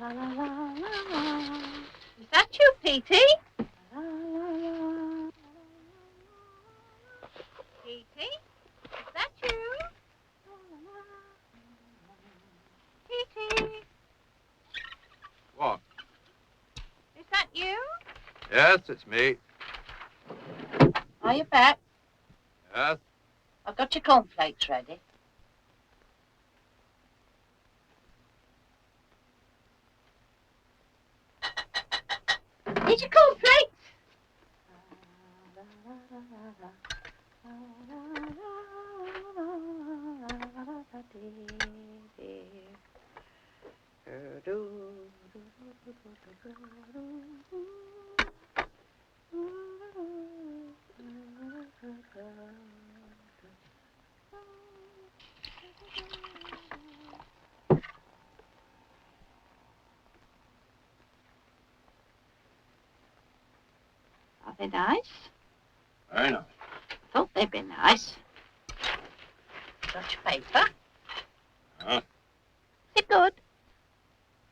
Is that you, Petey? Petey? Is that you? Petey? What? Is that you? Yes, it's me. Are you back? Yes? I've got your cornflakes ready. Need your cornflakes? Are they nice? Very nice. Thought they'd be nice. Got your paper? Huh? Is it good?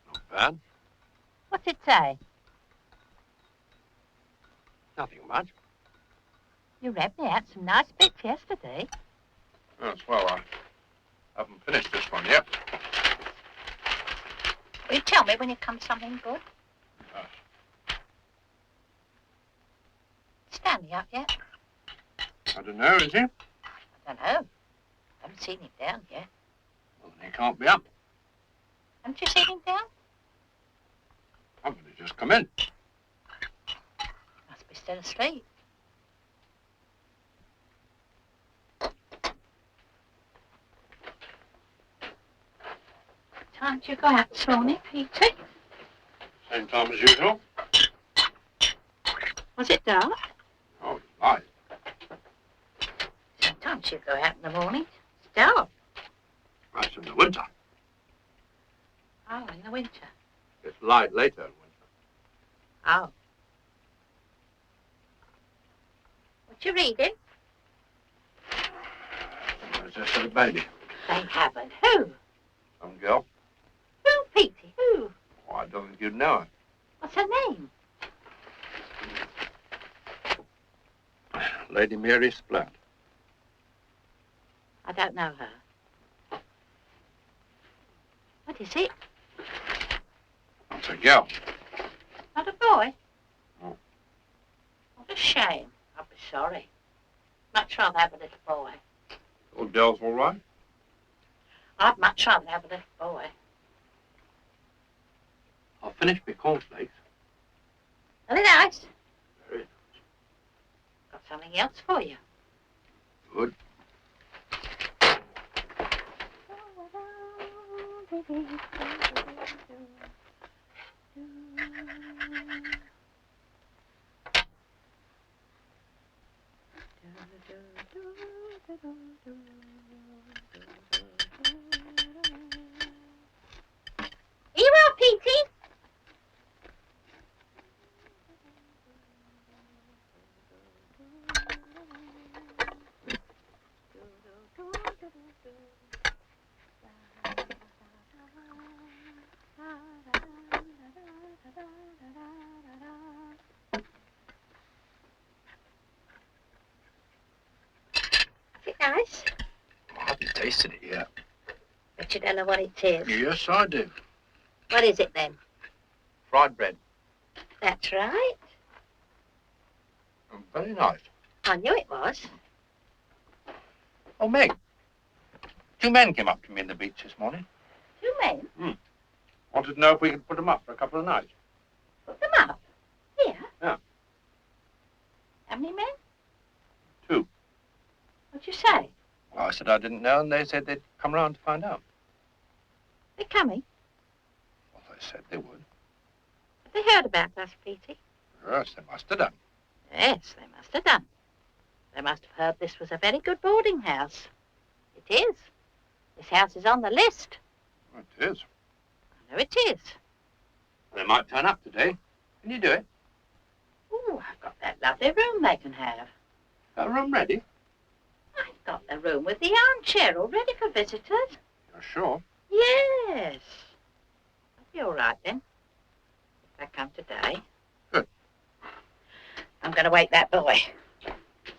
Not bad. What's it say? Nothing much. You read me out some nice bits yesterday. Yes, well, I haven't finished this one yet. Will you tell me when it comes something good? Yes. Stanley up yet? I don't know, is he? I don't know. Haven't seen him down yet. Well, he can't be up. Haven't you seen him down? I've only just come in. Must be still asleep. Time did you go out this morning, Peter? Same time as usual. Was it dark? Oh, it's light. Sometimes you go out in the morning. It's dark. That's in the winter. Oh, in the winter. It's light later in winter. Oh. What you reading? It's just a baby. They haven't. Who? Some girl. Who, Petey? Who? Oh, I don't think you'd know her. What's her name? Lady Mary Splatt. I don't know her. What is it? It's a girl. Not a boy? No. What a shame. I'll be sorry. Much rather have a little boy. Old girl's all right. I'd much rather have a little boy. I'll finish my cornflakes. Are they nice? Very Got something else for you. good. Are you well, Petey? Is it nice? I haven't tasted it yet. But you don't know what it is. Yes, I do. What is it then? Fried bread. That's right. Very nice. I knew it was. Oh, Meg. 2 men came up to me in the beach this morning. 2 men? Wanted to know if we could put them up for a couple of nights. Put them up? Here? Yeah. How many men? 2. What'd you say? Well, I said I didn't know, and they said they'd come round to find out. They're coming. Well, they said they would. Have they heard about us, Petey? Yes, they must have done. Yes, they must have done. They must have heard this was a very good boarding house. It is. This house is on the list. It is. I know it is. They might turn up today. Can you do it? Ooh, I've got that lovely room they can have. Got a room ready? I've got the room with the armchair all ready for visitors. You're sure? Yes. You're all right, then. If I come today. Good. I'm going to wake that boy.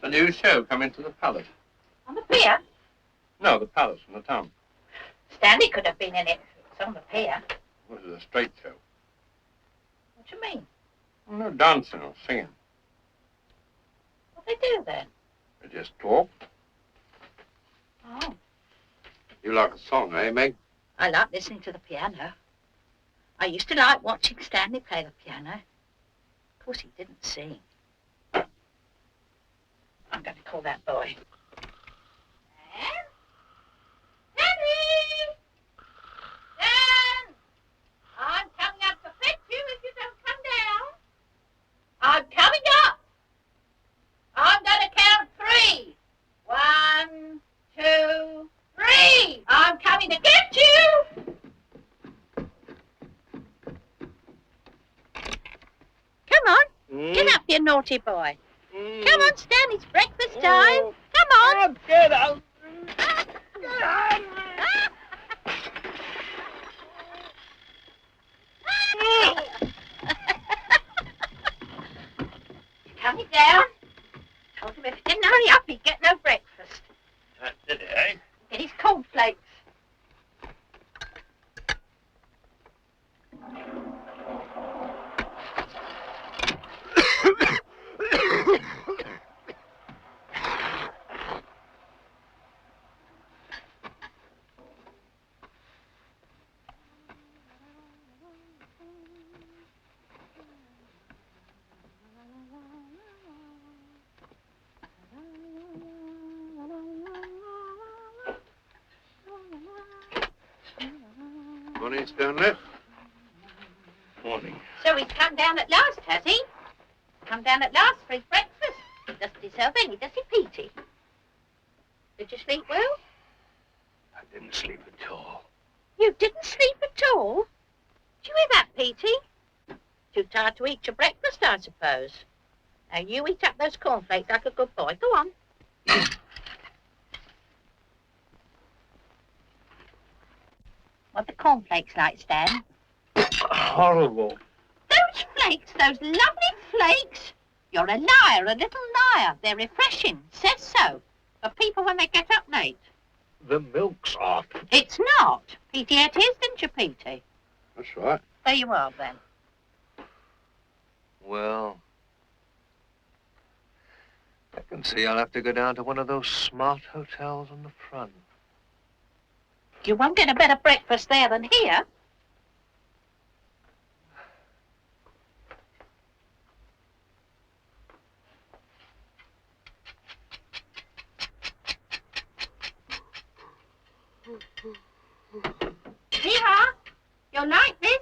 A new show coming to the palace. On the pier? No, the palace in the town. Stanley could have been in it. It's on the pier. This is a straight show. What do you mean? Well, no dancing or singing. What do they do then? They just talk. Oh. You like a song, eh, Meg? I like listening to the piano. I used to like watching Stanley play the piano. Of course, he didn't sing. I'm going to call that boy. Dan? Danny! Dan! I'm coming up to fetch you if you don't come down. I'm coming up. I'm going to count 3. 1, 2, 3. I'm coming to get you. Come on. Get up, you naughty boy. Come on, Stan, it's breakfast time. Come on. Get out! Coming down. Told him if he didn't hurry up, he'd get no breakfast. Did he, eh? Get his cornflakes. Morning, Stanley. Morning. So he's come down at last, has he? Come down at last for his breakfast. He doesn't deserve any, does he, Petey? Did you sleep well? I didn't sleep at all. You didn't sleep at all? Did you hear that, Petey? Too tired to eat your breakfast, I suppose. Now you eat up those cornflakes like a good boy. Go on. What the cornflakes like, Stan? Horrible. Those flakes, those lovely flakes. You're a liar, a little liar. They're refreshing. Says so. For people when they get up late. The milk's off. It's not. Petey ate his, didn't you, Petey? That's right. There you are, then. Well, I can see I'll have to go down to one of those smart hotels on the front. You won't get a better breakfast there than here. Here, you'll like this.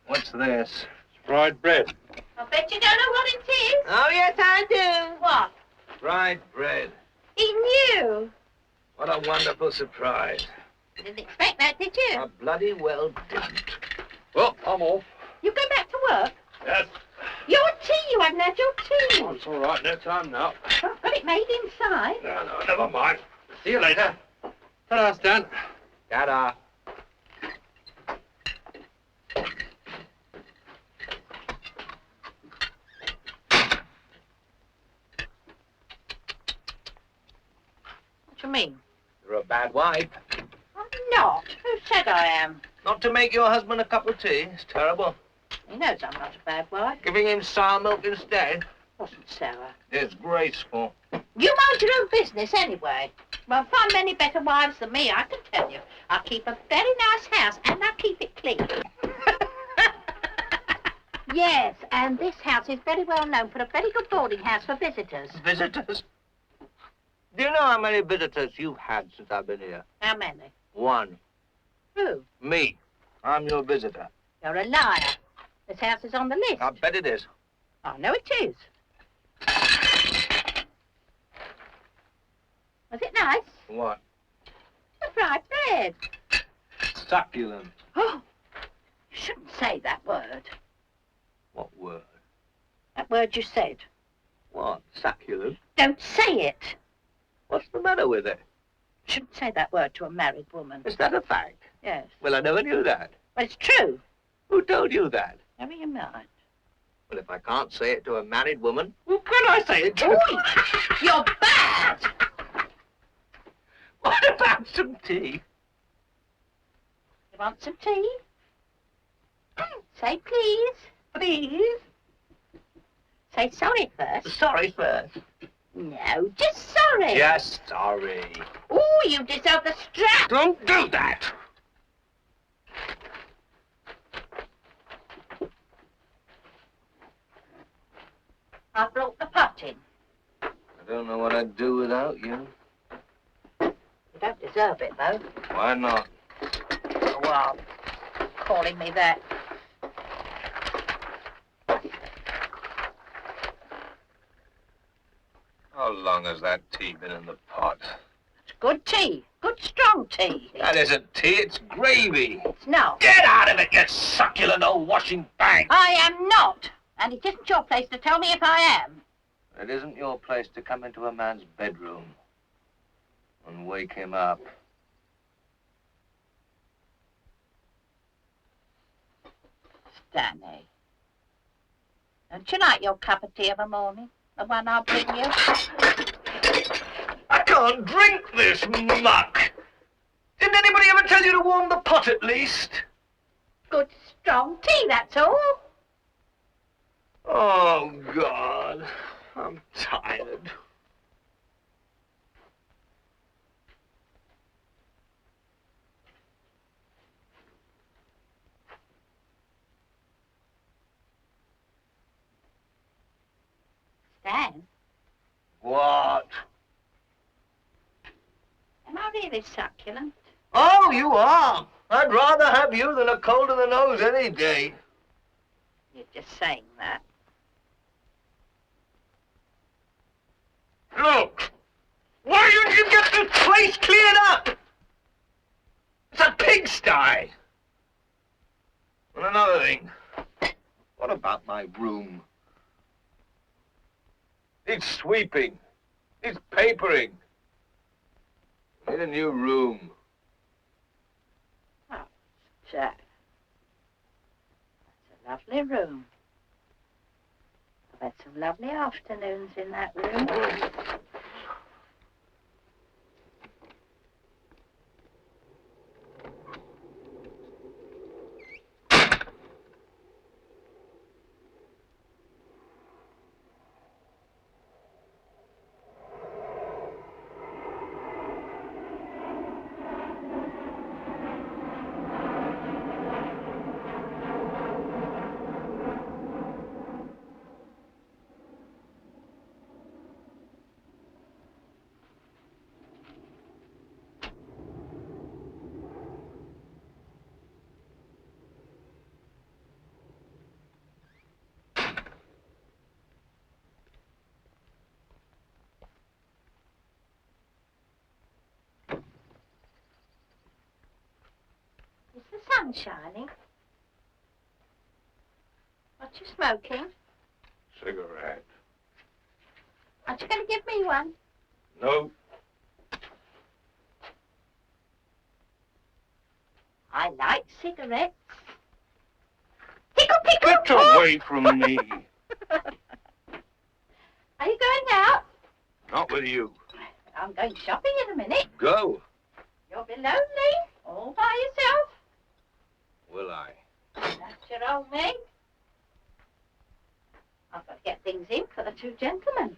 What's this? It's fried bread. I bet you don't know what it is. Oh, yes, I do. What? Fried bread. He knew. What a wonderful surprise. You didn't expect that, did you? I bloody well didn't. Well, I'm off. You go back to work. Yes. Your tea, you haven't had your tea. Oh, it's all right. No time now. I've got it made inside. No, never mind. See you later. Ta-da, Stan. Ta-da. What do you mean? You're a bad wife. I'm not. Who said I am? Not to make your husband a cup of tea. It's terrible. He knows I'm not a bad wife. Giving him sour milk instead. Wasn't sour. Disgraceful. You mind your own business anyway. Won't find many better wives than me, I can tell you. I'll keep a very nice house and I'll keep it clean. Yes, and this house is very well known for a very good boarding house for visitors. Visitors? Do you know how many visitors you've had since I've been here? How many? 1. Who? Me. I'm your visitor. You're a liar. This house is on the list. I bet it is. I know it is. Was it nice? What? The fried bread. Succulent. Oh, You shouldn't say that word. What word? That word you said. What? Succulent? Don't say it. What's the matter with it? You shouldn't say that word to a married woman. Is that a fact? Yes. Well, I never knew that. But it's true. Who told you that? Never you mind. Well, if I can't say it to a married woman, who can I say it to? Oi! You're bad! What about some tea? You want some tea? Say please. Please? Say sorry first. Sorry first. No, just sorry. Just sorry. Oh, you deserve the strap. Don't do that. I brought the pot in. I don't know what I'd do without you. You don't deserve it, though. Why not? Oh, well, calling me that. How long has that tea been in the pot? It's good tea. Good strong tea. That isn't tea, it's gravy. It's not. Get out of it, you succulent old washing bag! I am not. And it isn't your place to tell me if I am. It isn't your place to come into a man's bedroom and wake him up. Stanley. Don't you like your cup of tea of a morning? The one I'll bring you? I can't drink this muck! Didn't anybody ever tell you to warm the pot at least? Good strong tea, that's all. Oh, God. I'm tired. Stan, What? am I really succulent? Oh, you are. I'd rather have you than a cold in the nose any day. You're just saying that. Look, why don't you get this place cleared up? It's a pigsty. And another thing, what about my room? Needs sweeping, needs papering. Need a new room. Oh, Jack. That's a lovely room. I've had some lovely afternoons in that room. Is the sun shining? What you smoking? Cigarette. Aren't you going to give me one? No. I like cigarettes. Tickle, tickle! Get away from me. Are you going out? Not with you. I'm going shopping in a minute. Go. You'll be lonely, all by yourself. Will I? That's your old me. I've got to get things in for the two gentlemen.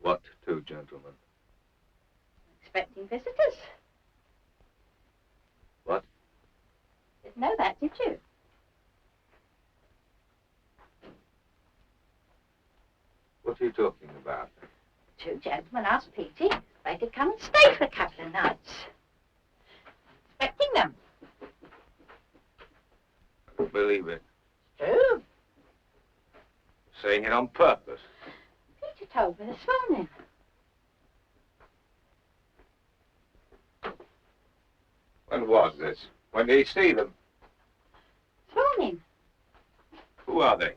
What two gentlemen? Expecting visitors. What? Didn't know that, did you? What are you talking about? Two gentlemen asked Petey if they could come and stay for a couple of nights. Expecting them. I don't believe it. True. Saying it on purpose. Peter told me this morning. When was this? When did he see them? Morning. Who are they?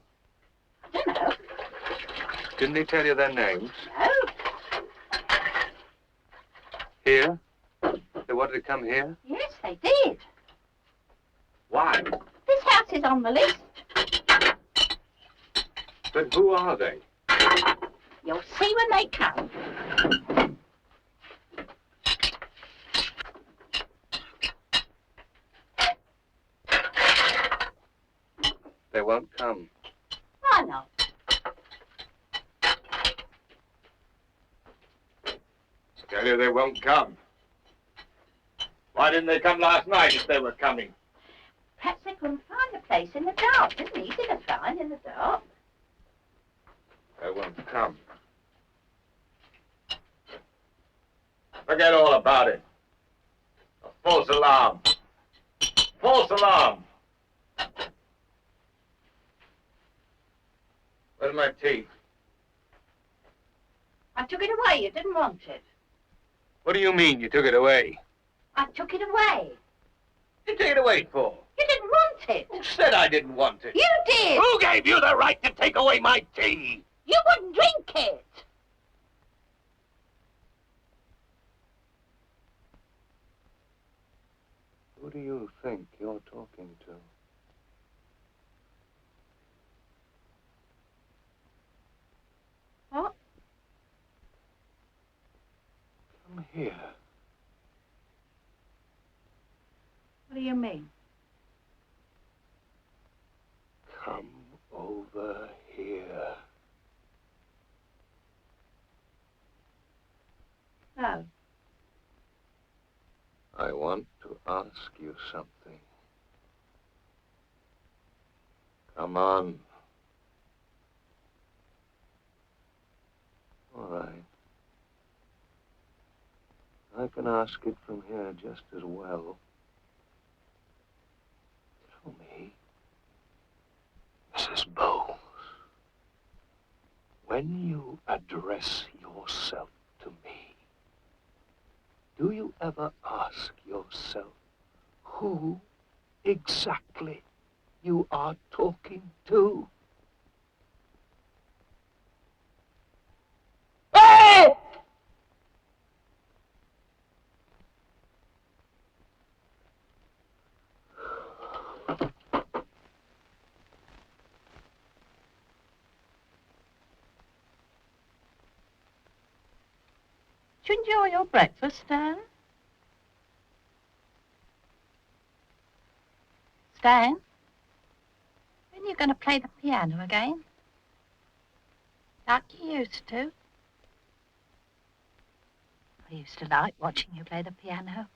I don't know. Didn't he tell you their names? No. Here? They wanted to come here? Yes, they did. Why? This house is on the list. But who are they? You'll see when they come. They won't come. Why not? Tell you they won't come. Why didn't they come last night if they were coming? Perhaps they couldn't find the place in the dark. It's easy to find in the dark. They won't come. Forget all about it. A false alarm. False alarm. Where's my tea? I took it away. You didn't want it. What do you mean you took it away? I took it away. You take it away for? You didn't want it. Who said I didn't want it? You did. Who gave you the right to take away my tea? You wouldn't drink it. Who do you think you're talking to? What? Come here. What do you mean? Come over here. No. I want to ask you something. Come on. All right. I can ask it from here just as well. Tell me, Mrs. Bowles, when you address yourself to me, do you ever ask yourself who exactly you are talking to? Hey! Did you enjoy your breakfast, Stan? Stan? When are you going to play the piano again? Like you used to? I used to like watching you play the piano.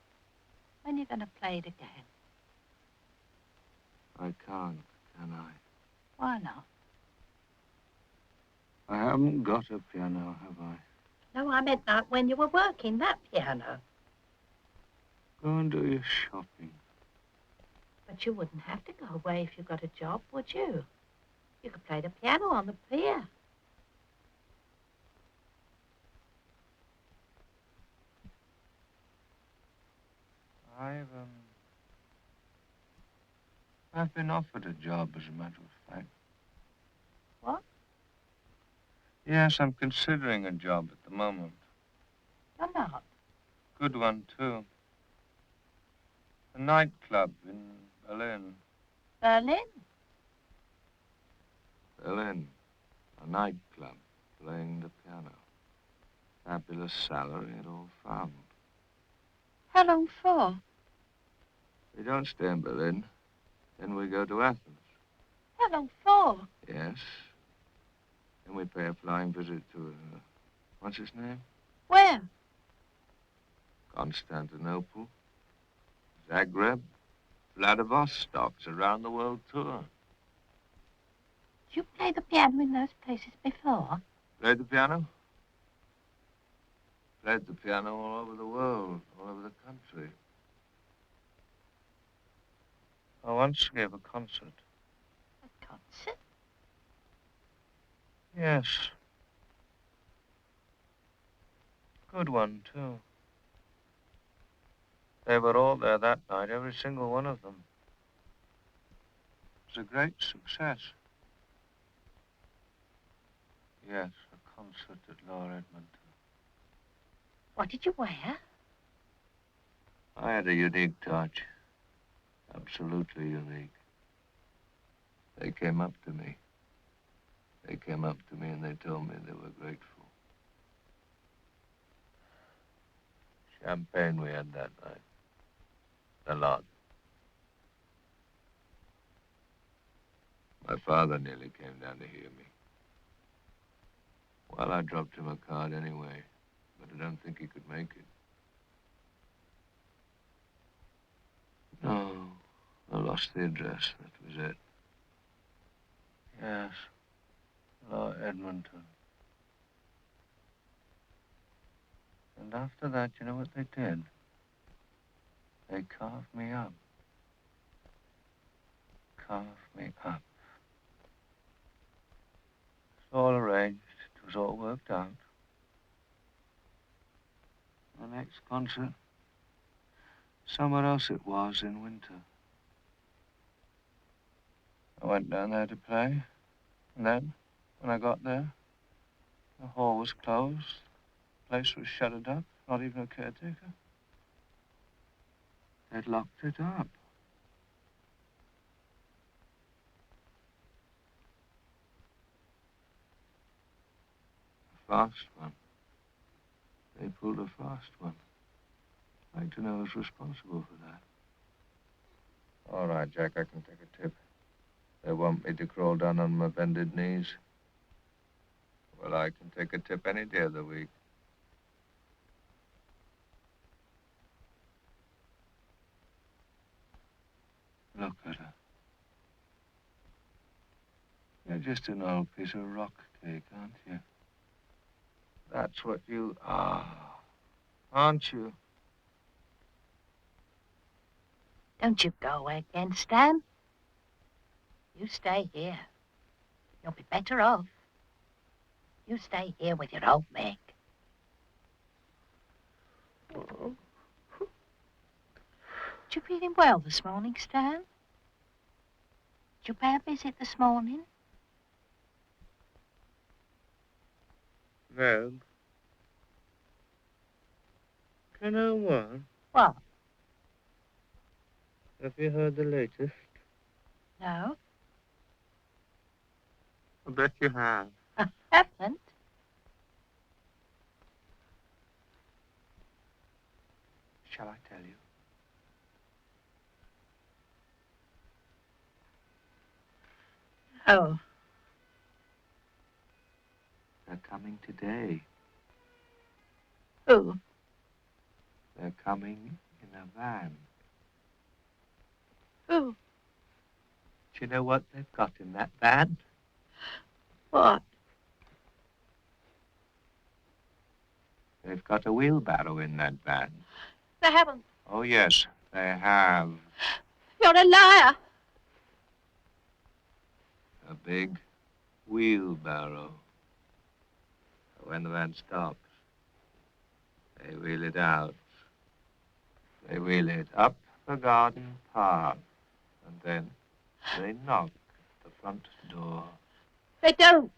When are you going to play it again? I can't, can I? Why not? I haven't got a piano, have I? No, I meant like when you were working that piano. Go and do your shopping. But you wouldn't have to go away if you got a job, would you? You could play the piano on the pier. I've been offered a job, as a matter of fact. What? Yes, I'm considering a job at the moment. You're not. Good one, too. A nightclub in Berlin. Berlin? Berlin. A nightclub, playing the piano. Fabulous salary at all found. How long for? We don't stay in Berlin. Then we go to Athens. How long for? Yes. Then we pay a flying visit to, what's his name? Where? Constantinople, Zagreb, Vladivostok's around the world tour. Did you play the piano in those places before? Played the piano? Played the piano all over the world, all over the country. I once gave a concert. A concert? Yes. Good one, too. They were all there that night, every single one of them. It was a great success. Yes, a concert at Lower Edmonton. What did you wear? I had a unique touch. Absolutely unique. They came up to me. They came up to me and they told me they were grateful. Champagne we had that night. A lot. My father nearly came down to hear me. Well, I dropped him a card anyway, but I don't think he could make it. No, I lost the address. That was it. Yes, Edmonton. And after that, you know what they did? They carved me up. Carved me up. It was all arranged. It was all worked out. The next concert, somewhere else it was in winter. I went down there to play, and then, when I got there, the hall was closed, the place was shuttered up, not even a caretaker. They'd locked it up. A fast one. They pulled a fast one. I'd like to know who's responsible for that. All right, Jack, I can take a tip. They want me to crawl down on my bended knees. Well, I can take a tip any day of the week. Look at her. You're just an old piece of rock cake, aren't you? That's what you are, aren't you? Don't you go away again, Stan. You stay here. You'll be better off. You stay here with your old Meg. Oh. Did you feeling well this morning, Stan? Did you pay a visit this morning? Meg? Can I warn? What? Have you heard the latest? No. I bet you have. I haven't. Shall I tell you? Oh. They're coming today. Who? They're coming in a van. Who? Do you know what they've got in that van? What? They've got a wheelbarrow in that van. They haven't. Oh, yes, they have. You're a liar. A big wheelbarrow. When the van stops, they wheel it out. They wheel it up the garden path. And then they knock at the front door. They don't.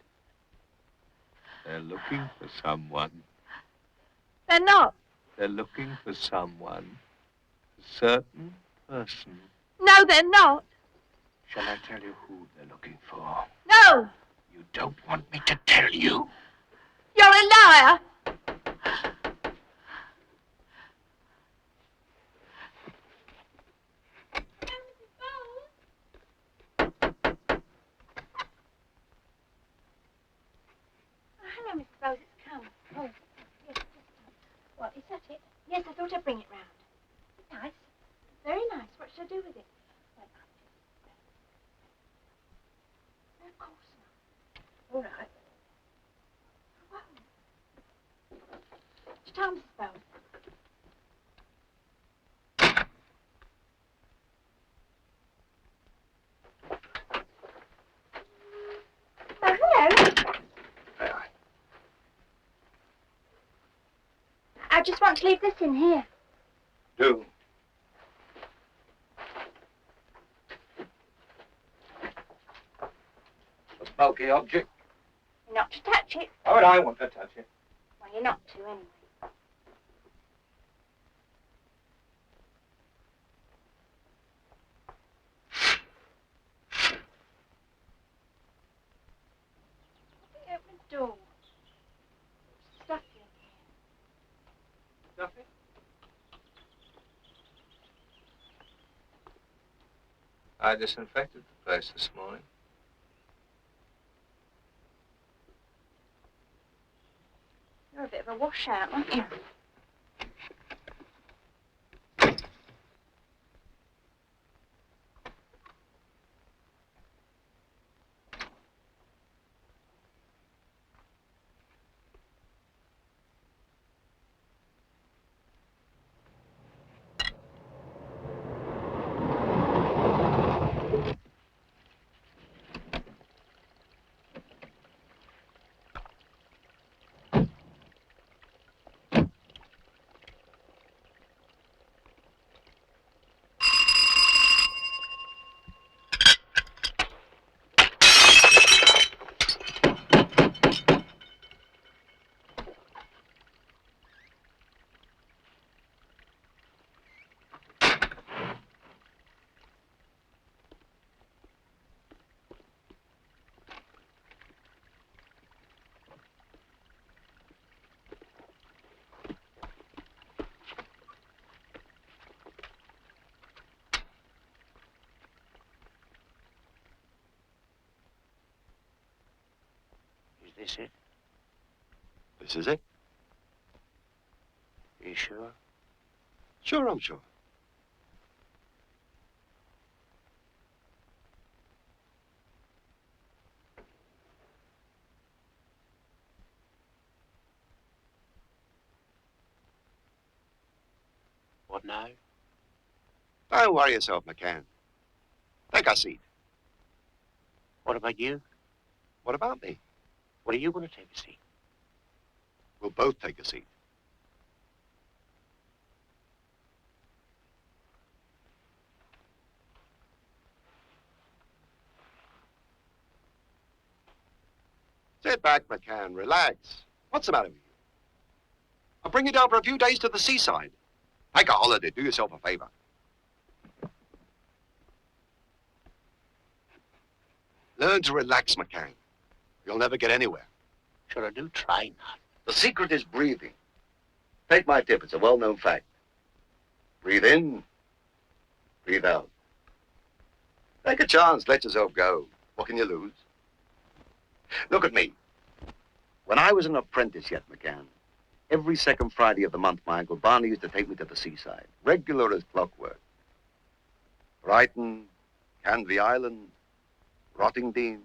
They're looking for someone. They're not. They're looking for someone. A certain person. No, they're not. Shall I tell you who they're looking for? No. You don't want me to tell you. You're a liar. Hello, Mr. Bowes, it's come. Oh, yes, just come. What, is that it? Yes, I thought I'd bring it round. Nice. Very nice. What should I do with it? Well, no, of course not. All right. Whoa. It's time, Mrs. Bowes. Oh, hello. I just want to leave this in here. Do. bulky object. You're not to touch it. How would I want to touch it? Well, you're not to, anyway. Open the door. Stuffy again. Stuffy? I disinfected the place this morning. You're a bit of a washout, aren't you? Is this it? This is it? Are you sure? Sure, I'm sure. What now? Don't worry yourself, McCann. Take a seat. What about you? What about me? What are you going to take a seat? We'll both take a seat. Sit back, McCann. Relax. What's the matter with you? I'll bring you down for a few days to the seaside. Take a holiday. Do yourself a favor. Learn to relax, McCann. You'll never get anywhere. Sure, I do try not. The secret is breathing. Take my tip. It's a well-known fact. Breathe in, breathe out. Take a chance. Let yourself go. What can you lose? Look at me. When I was an apprentice yet, McCann, every second Friday of the month, my Uncle Barney used to take me to the seaside, regular as clockwork. Brighton, Canvey Island, Rottingdean.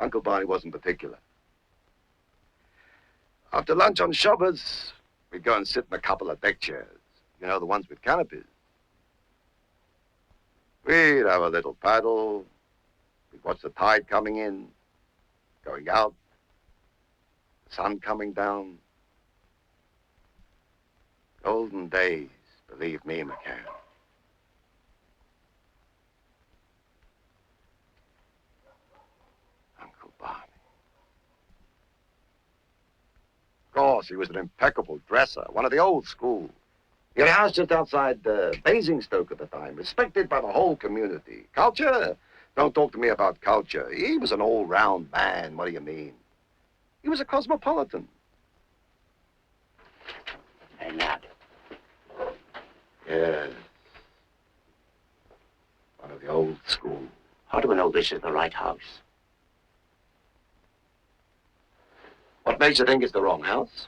Uncle Barney wasn't particular. After lunch on Shabbos, we'd go and sit in a couple of deck chairs. You know, the ones with canopies. We'd have a little paddle. We'd watch the tide coming in, going out, the sun coming down. Golden days, believe me, McCann. Uncle Barney. Of course, he was an impeccable dresser, one of the old school. He had a house just outside Basingstoke at the time, respected by the whole community. Culture? Don't talk to me about culture. He was an all-round man. What do you mean? He was a cosmopolitan. Hey, Nat. Yes. One of the old school. How do we know this is the right house? What makes you think it's the wrong house?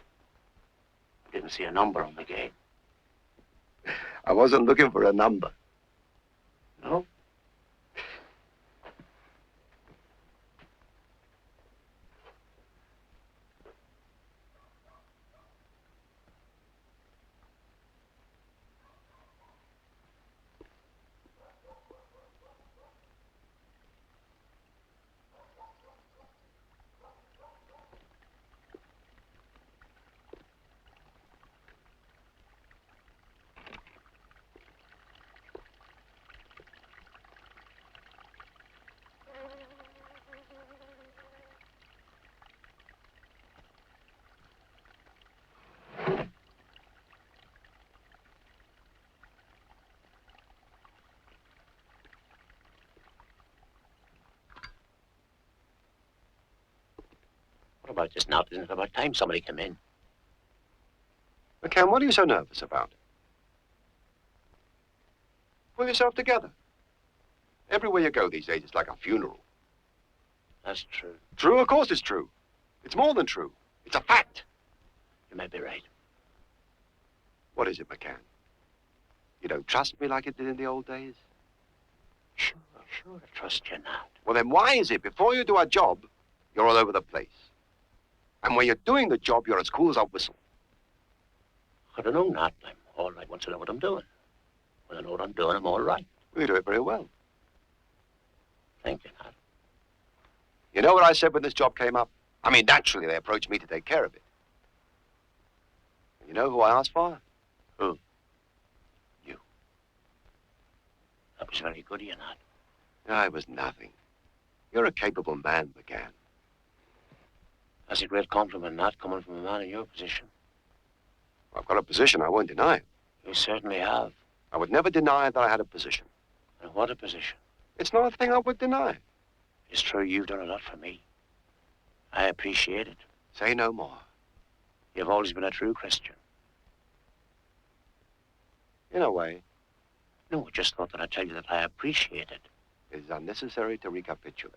I didn't see a number on the gate. I wasn't looking for a number. No? about this now? Isn't it about time somebody came in? McCann, what are you so nervous about? Pull yourself together. Everywhere you go these days, it's like a funeral. That's true. True? Of course it's true. It's more than true. It's a fact. You may be right. What is it, McCann? You don't trust me like you did in the old days? Sure, I trust you now. Well, then why is it before you do a job, you're all over the place? And when you're doing the job, you're as cool as a whistle. I don't know, Nat. I'm all right once I know what I'm doing. When I know what I'm doing, I'm all right. Well, you do it very well. Thank you, Nat. You know what I said when this job came up? I mean, naturally, they approached me to take care of it. And you know who I asked for? Who? You. That was very good of you, Nat. I was nothing. You're a capable man, McCann. That's a great compliment, Nat, coming from a man in your position. I've got a position, I won't deny it. You certainly have. I would never deny that I had a position. And what a position. It's not a thing I would deny. It's true you've done a lot for me. I appreciate it. Say no more. You've always been a true Christian. In a way, No, I just thought that I'd tell you that I appreciate it. it is unnecessary to recapitulate.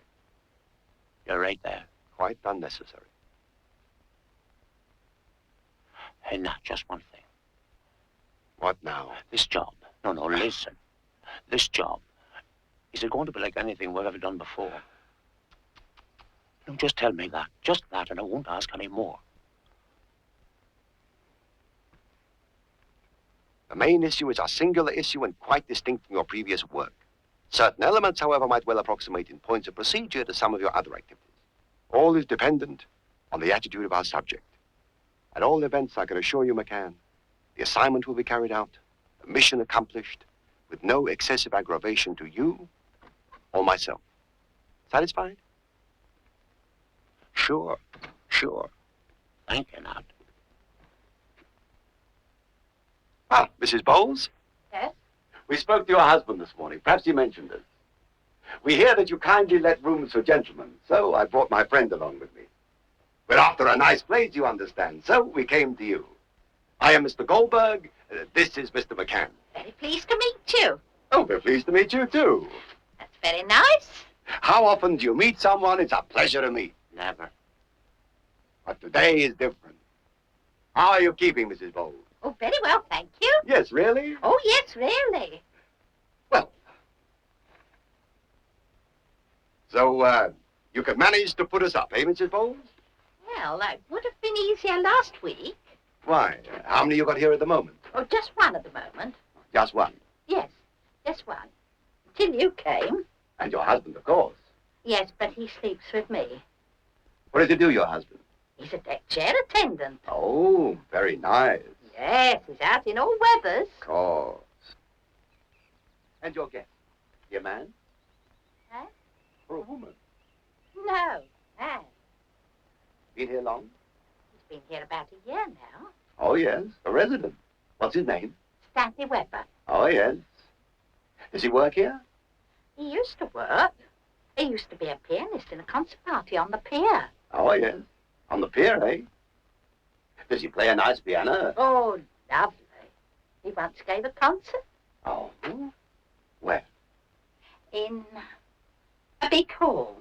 You're right there. Quite unnecessary. Hey, Nat, just one thing. What now? This job. No, listen. This job. Is it going to be like anything we've ever done before? No, just tell me that. Just that, and I won't ask any more. The main issue is a singular issue and quite distinct from your previous work. Certain elements, however, might well approximate in points of procedure to some of your other activities. All is dependent on the attitude of our subject. At all events, I can assure you, McCann, the assignment will be carried out, the mission accomplished, with no excessive aggravation to you or myself. Satisfied? Sure. Thank you, Nat. Ah, Mrs. Bowles? Yes? We spoke to your husband this morning. Perhaps he mentioned it. We hear that you kindly let rooms for gentlemen, so I brought my friend along with me. We're after a nice place, you understand, so we came to you. I am Mr. Goldberg. This is Mr. McCann. Very pleased to meet you. Oh, we're pleased to meet you, too. That's very nice. How often do you meet someone it's a pleasure to meet? Never. But today is different. How are you keeping, Mrs. Bowles? Oh, very well, thank you. Yes, really? Oh, yes, really. Well. So, you could manage to put us up, eh, Mrs. Bowles? Well, that would have been easier last week. Why? How many you got here at the moment? Oh, just one at the moment. Just one. Yes, just one. Till you came. And your husband, of course. Yes, but he sleeps with me. What does he do, your husband? He's a deck chair attendant. Oh, very nice. Yes, he's out in all weathers. Of course. And your guest? Your man? Huh? Or a woman? No, man. Been here long? He's been here about a year now. Oh, yes. A resident. What's his name? Stanley Webber. Oh, yes. Does he work here? He used to work. He used to be a pianist in a concert party on the pier. Oh, yes. On the pier, eh? Does he play a nice piano? Oh, lovely. He once gave a concert Oh. Where? in a big hall.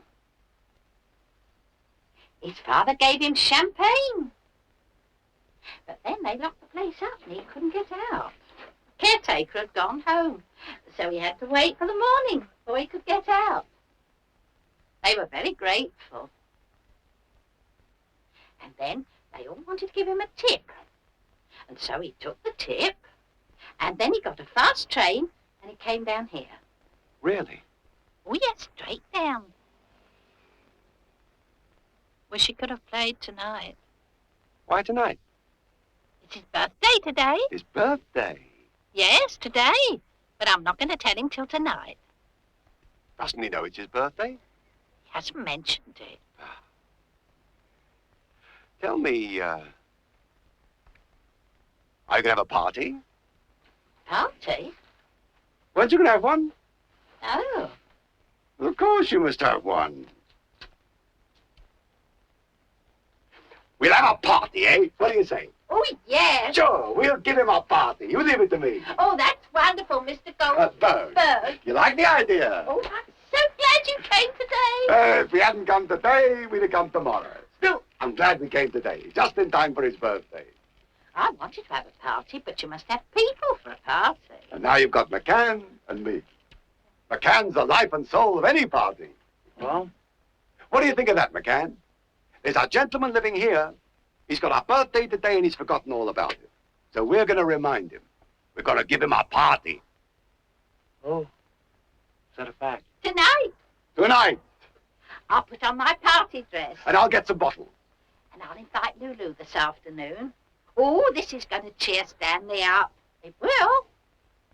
His father gave him champagne. But then they locked the place up and he couldn't get out. The caretaker had gone home, so he had to wait for the morning before he could get out. They were very grateful. And then they all wanted to give him a tip. And so he took the tip, and then he got a fast train, and he came down here. Really? Oh, yes, straight down. Wish he could have played tonight. Why tonight? It's his birthday today. His birthday. Yes, today. But I'm not going to tell him till tonight. Doesn't he know it's his birthday? He hasn't mentioned it. Tell me, are you going to have a party? Party? Weren't you going to have one? Oh. Of course you must have one. We'll have a party, eh? What do you say? Oh, yes. Sure, we'll give him a party. You leave it to me. Oh, that's wonderful, Mr. Goldberg. Berg. You like the idea? Oh, I'm so glad you came today. If we hadn't come today, we'd have come tomorrow. Still, I'm glad we came today, just in time for his birthday. I wanted to have a party, but you must have people for a party. And now you've got McCann and me. McCann's the life and soul of any party. Well? What do you think of that, McCann? There's a gentleman living here. He's got a birthday today and he's forgotten all about it. So we're going to remind him. We're going to give him a party. Oh, is that a fact? Tonight, Tonight. I'll put on my party dress. And I'll get some bottles. And I'll invite Lulu this afternoon. Oh, this is going to cheer Stanley up. It will.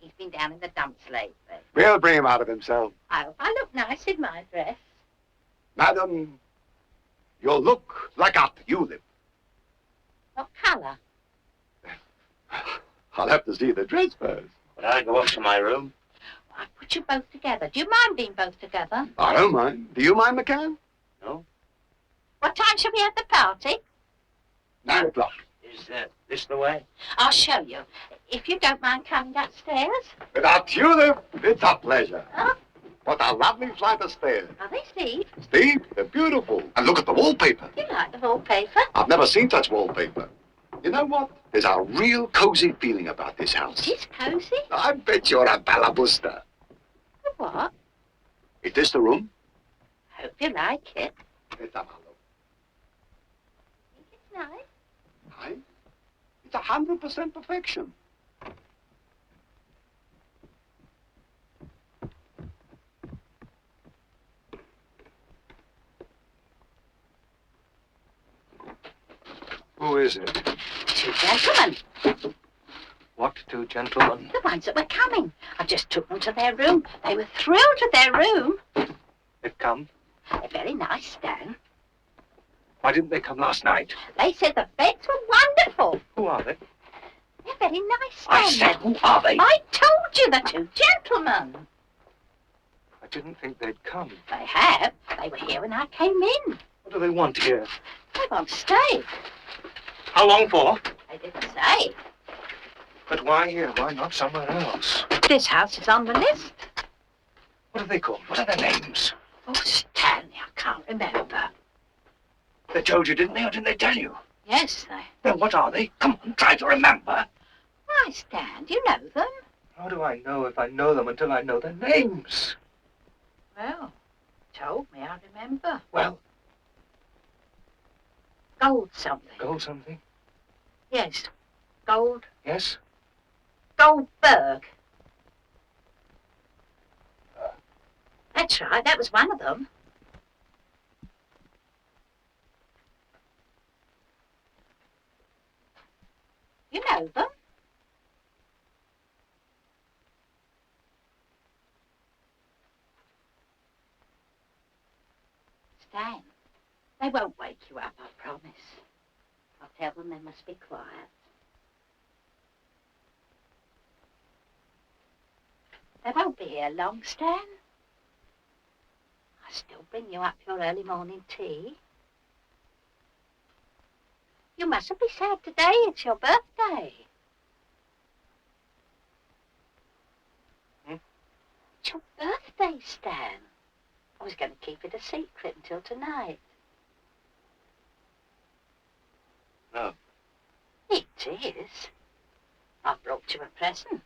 He's been down in the dumps lately. We'll bring him out of himself. I hope I look nice in my dress. Madam, you'll look like a tulip. What colour? I'll have to see the dress first. Would I go up to my room? I'll put you both together. Do you mind being both together? I don't mind. Do you mind, McCann? No? What time shall we have the party? 9 o'clock. Is this the way? I'll show you. If you don't mind coming upstairs. With a tulip, it's a pleasure. Huh? What a lovely flight of stairs. Are they, Steve? Steve, they're beautiful. And look at the wallpaper. You like the wallpaper? I've never seen such wallpaper. You know what? There's a real cozy feeling about this house. It is cosy. I bet you're a balabusta. What? Is this the room? Hope you like it. Let's have a look. Think it's nice? Aye. It's 100% perfection. Who is it? 2 gentlemen. What 2 gentlemen? The ones that were coming. I just took them to their room. They were thrilled with their room. They've come. They're very nice, Stan. Why didn't they come last night? They said the beds were wonderful. Who are they? They're very nice, Stan. I said, who are they? I told you, the 2 gentlemen. I didn't think they'd come. They have. They were here when I came in. What do they want here? They won't stay. How long for? They didn't say. But why here? Why not somewhere else? This house is on the list. What are they called? What are their names? Oh, Stanley, I can't remember. They told you, didn't they? Or didn't they tell you? Yes, they... Then what are they? Come on, try to remember. Why, Stan, do you know them? How do I know if I know them until I know their names? Well, told me, I remember. Well, Gold something. Gold something? Yes, Gold... Yes? Goldberg. That's right, that was one of them. You know them? Stan, they won't wake you up, I promise. I'll tell them they must be quiet. They won't be here long, Stan. I still bring you up your early morning tea. You mustn't be sad today. It's your birthday. It's your birthday, Stan. I was going to keep it a secret until tonight. No. It is. I brought you a present.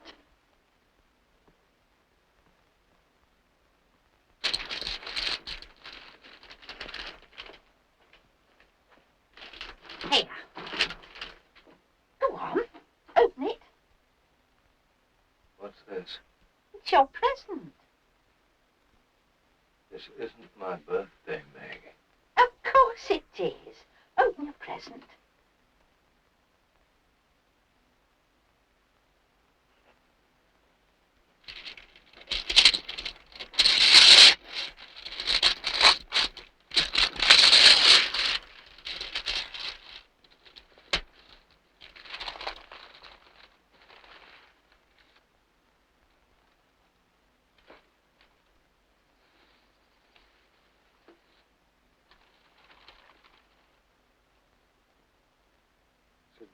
Here. Go on. Open it. What's this? It's your present. This isn't my birthday, Meg. Of course it is. Open your present.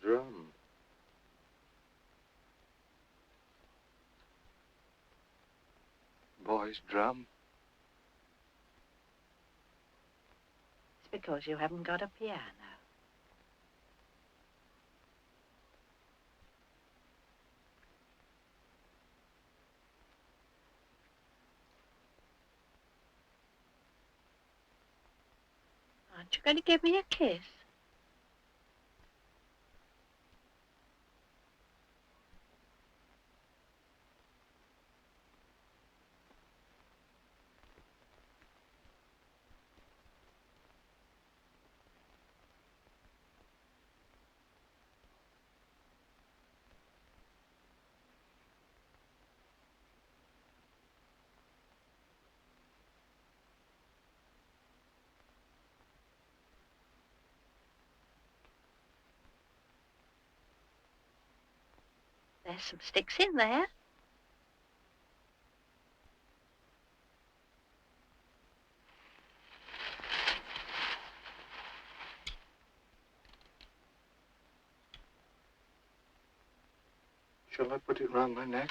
drum. Boy's drum. It's because you haven't got a piano. Aren't you going to give me a kiss? There's some sticks in there. Shall I put it round my neck?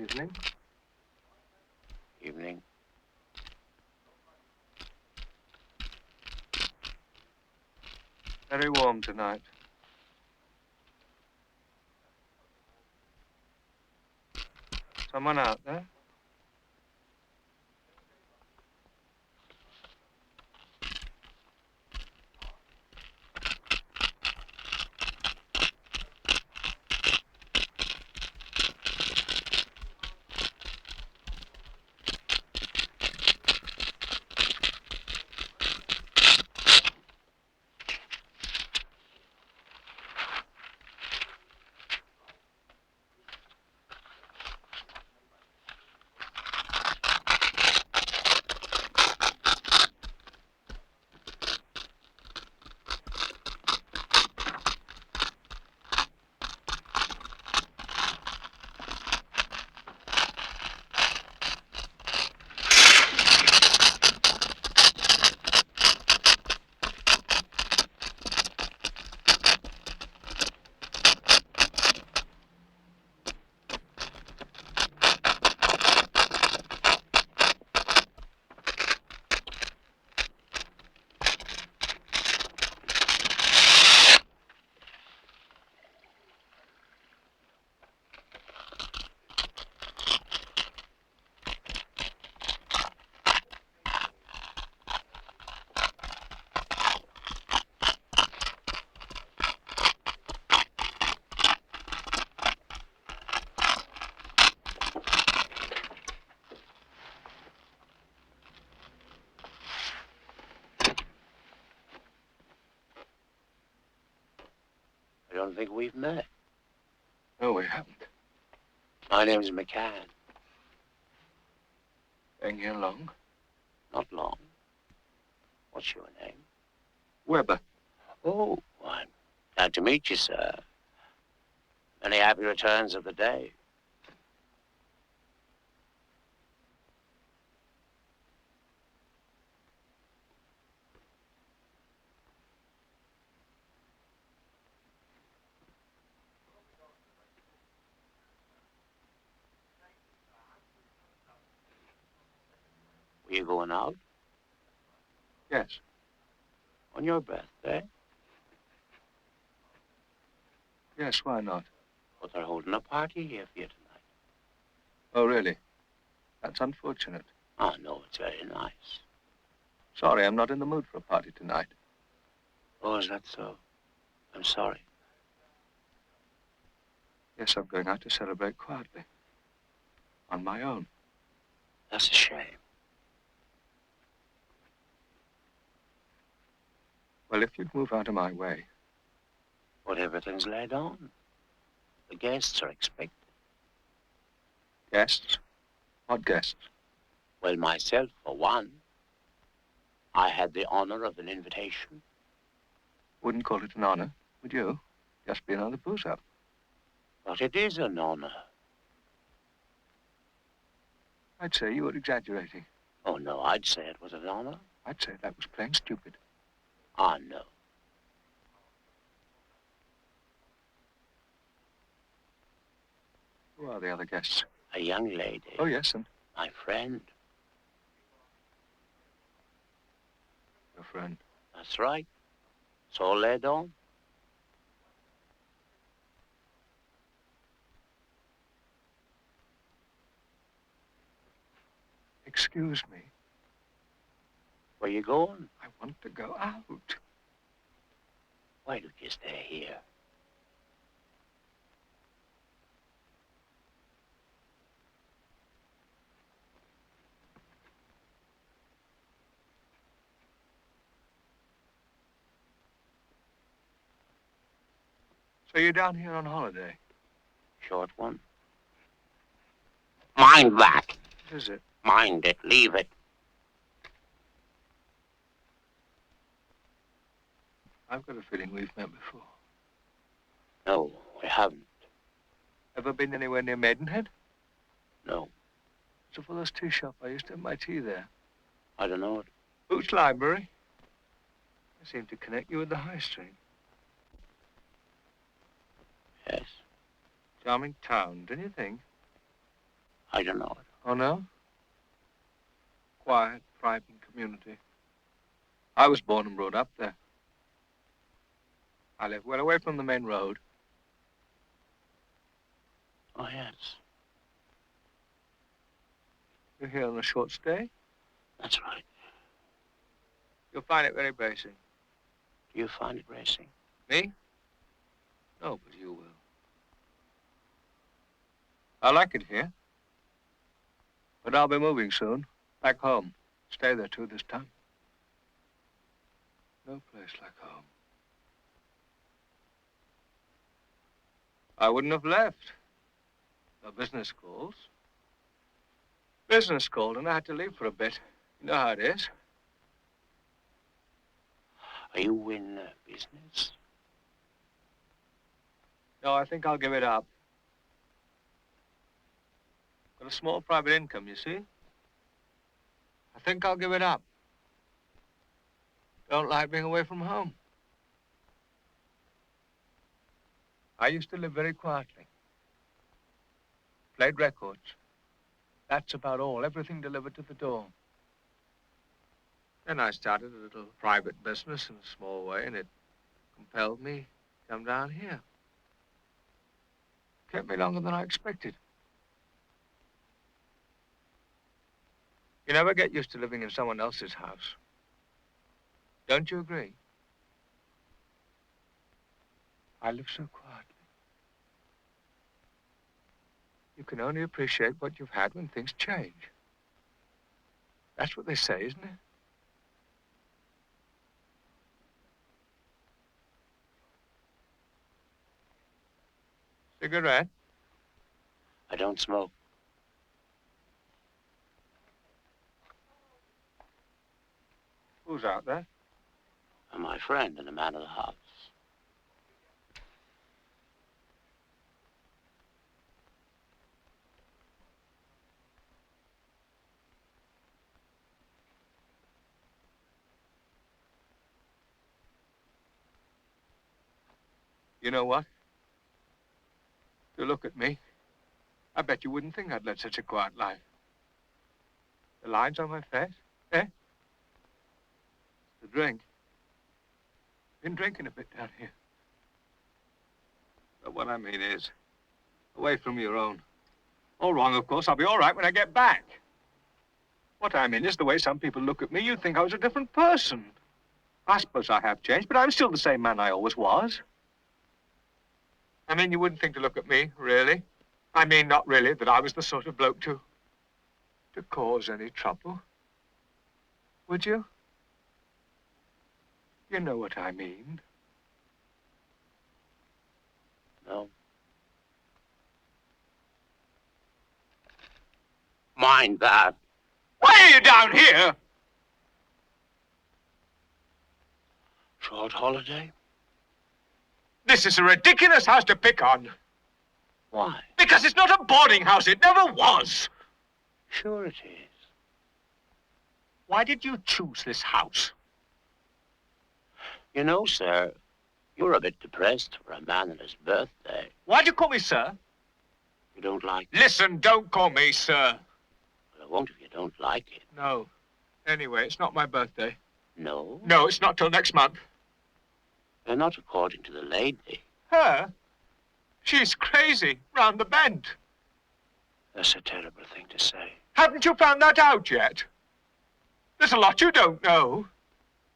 Evening. Evening. Very warm tonight. Someone out there? don't think we've met. No, we haven't. My name's McCann. Been here long? Not long. What's your name? Weber. Oh, I'm glad to meet you, sir. Many happy returns of the day. Were you going out? Yes. On your birthday? Yes, why not? Well, they're holding a party here for you tonight. Oh, really? That's unfortunate. Oh, no, it's very nice. Sorry, I'm not in the mood for a party tonight. Oh, is that so? I'm sorry. Yes, I'm going out to celebrate quietly. On my own. That's a shame. Well, if you'd move out of my way. Well, everything's laid on. The guests are expected. Guests? What guests? Well, myself, for one. I had the honor of an invitation. Wouldn't call it an honor, would you? Just being on the booze up. But it is an honor. I'd say you were exaggerating. Oh, no, I'd say it was an honor. I'd say that was plain stupid. Ah, no. Who are the other guests? A young lady. Oh, yes, and My friend. your friend. That's right. It's all laid on. Excuse me. Where you going? I want to go out. Why don't you stay here? So you're down here on holiday? Short one. Mind that. What is it? Mind it. Leave it. I've got a feeling we've met before. No, we haven't. Ever been anywhere near Maidenhead? No, It's a fellows' tea shop. I used to have my tea there. I don't know it. Boots Library. I seem to connect you with the High Street. Yes, Charming town, don't you think? I don't know it. Oh, no? Quiet, thriving community. I was born and brought up there. I live well away from the main road. Oh, yes, You're here on a short stay? that's right. You'll find it very bracing. Do you find it racing? Me? No, but you will. I like it here. But I'll be moving soon. Back home. Stay there, too, this time. No place like home. I wouldn't have left. No business calls. Business called, and I had to leave for a bit. You know how it is. Are you in business? No, I think I'll give it up. Got a small private income, you see. I think I'll give it up. Don't like being away from home. I used to live very quietly. Played records. That's about all. Everything delivered to the door. Then I started a little private business in a small way, and it compelled me to come down here. Kept me longer than I expected. You never get used to living in someone else's house. Don't you agree? I live so quietly. You can only appreciate what you've had when things change. That's what they say, isn't it? Cigarette? I don't smoke. Who's out there? My friend and the man of the house. You know what? To look at me, I bet you wouldn't think I'd led such a quiet life. The lines on my face, eh? The drink. Been drinking a bit down here. But what I mean is, away from your own. All wrong, of course. I'll be all right when I get back. What I mean is the way some people look at me, you'd think I was a different person. I suppose I have changed, but I'm still the same man I always was. I mean, you wouldn't think to look at me, really. I mean, not really, that I was the sort of bloke to cause any trouble. Would you? You know what I mean. No. Mind that. Why are you down here? Short holiday? This is a ridiculous house to pick on. Why? Because it's not a boarding house. It never was. Sure it is. Why did you choose this house? You know, sir, you're a bit depressed for a man on his birthday. Why'd you call me sir? You don't like it? Listen, don't call me sir. Well, I won't if you don't like it. No. Anyway, it's not my birthday. No? No, it's not till next month. They're not according to the lady. Her? She's crazy, round the bend. That's a terrible thing to say. Haven't you found that out yet? There's a lot you don't know.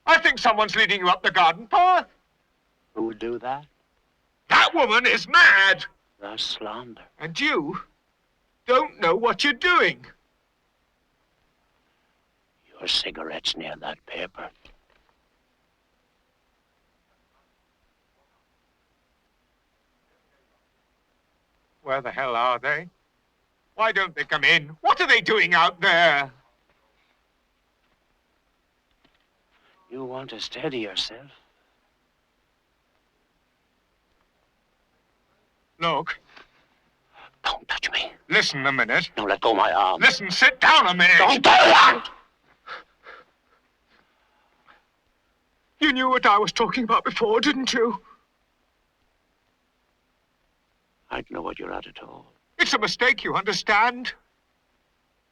I think someone's leading you up the garden path. Who would do that? That woman is mad. That's slander. And you don't know what you're doing. Your cigarette's near that paper. Where the hell are they? Why don't they come in? What are they doing out there? You want to steady yourself? Look. Don't touch me. Listen a minute. Don't let go my arm. Listen, sit down a minute. Don't do that! You knew what I was talking about before, didn't you? I don't know what you're at all. It's a mistake, you understand?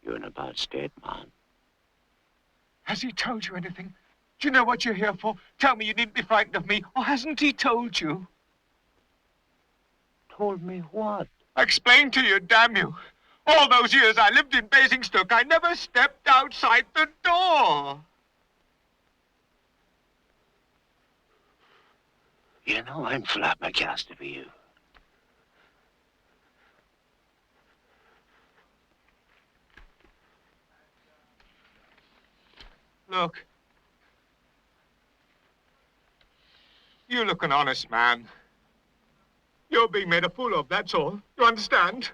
You're in a bad state, man. Has he told you anything? Do you know what you're here for? Tell me you needn't be frightened of me, or hasn't he told you? Told me what? I explained to you, damn you. All those years I lived in Basingstoke, I never stepped outside the door. You know, I'm flabbergasted with you. Look. You look an honest man. You're being made a fool of, that's all. You understand?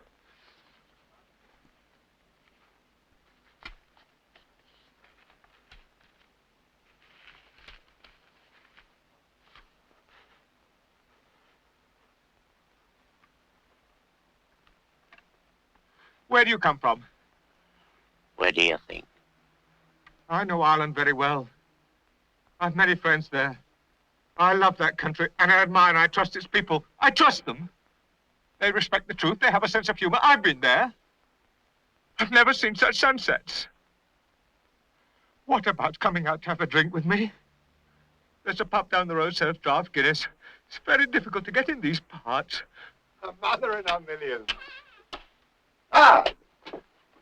Where do you come from? Where do you think? I know Ireland very well. I've many friends there. I love that country, and I admire and I trust its people. I trust them. They respect the truth. They have a sense of humor. I've been there. I've never seen such sunsets. What about coming out to have a drink with me? There's a pub down the road serves draft Guinness. It's very difficult to get in these parts. A mother in a million. Ah!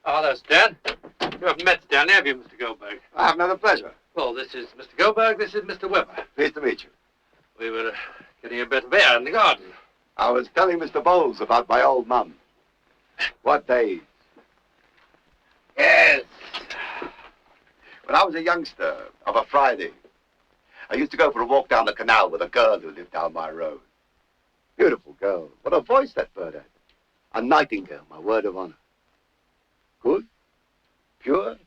Oh, that's Dan. You haven't met Stanley, have you, Mr. Goldberg? I have another pleasure. Well, this is Mr. Goldberg, this is Mr. Weber. Pleased to meet you. We were getting a bit of air in the garden. I was telling Mr. Bowles about my old mum. What days? Yes. When I was a youngster, of a Friday, I used to go for a walk down the canal with a girl who lived down my road. Beautiful girl. What a voice that bird had. A nightingale, my word of honor. Good. Pure.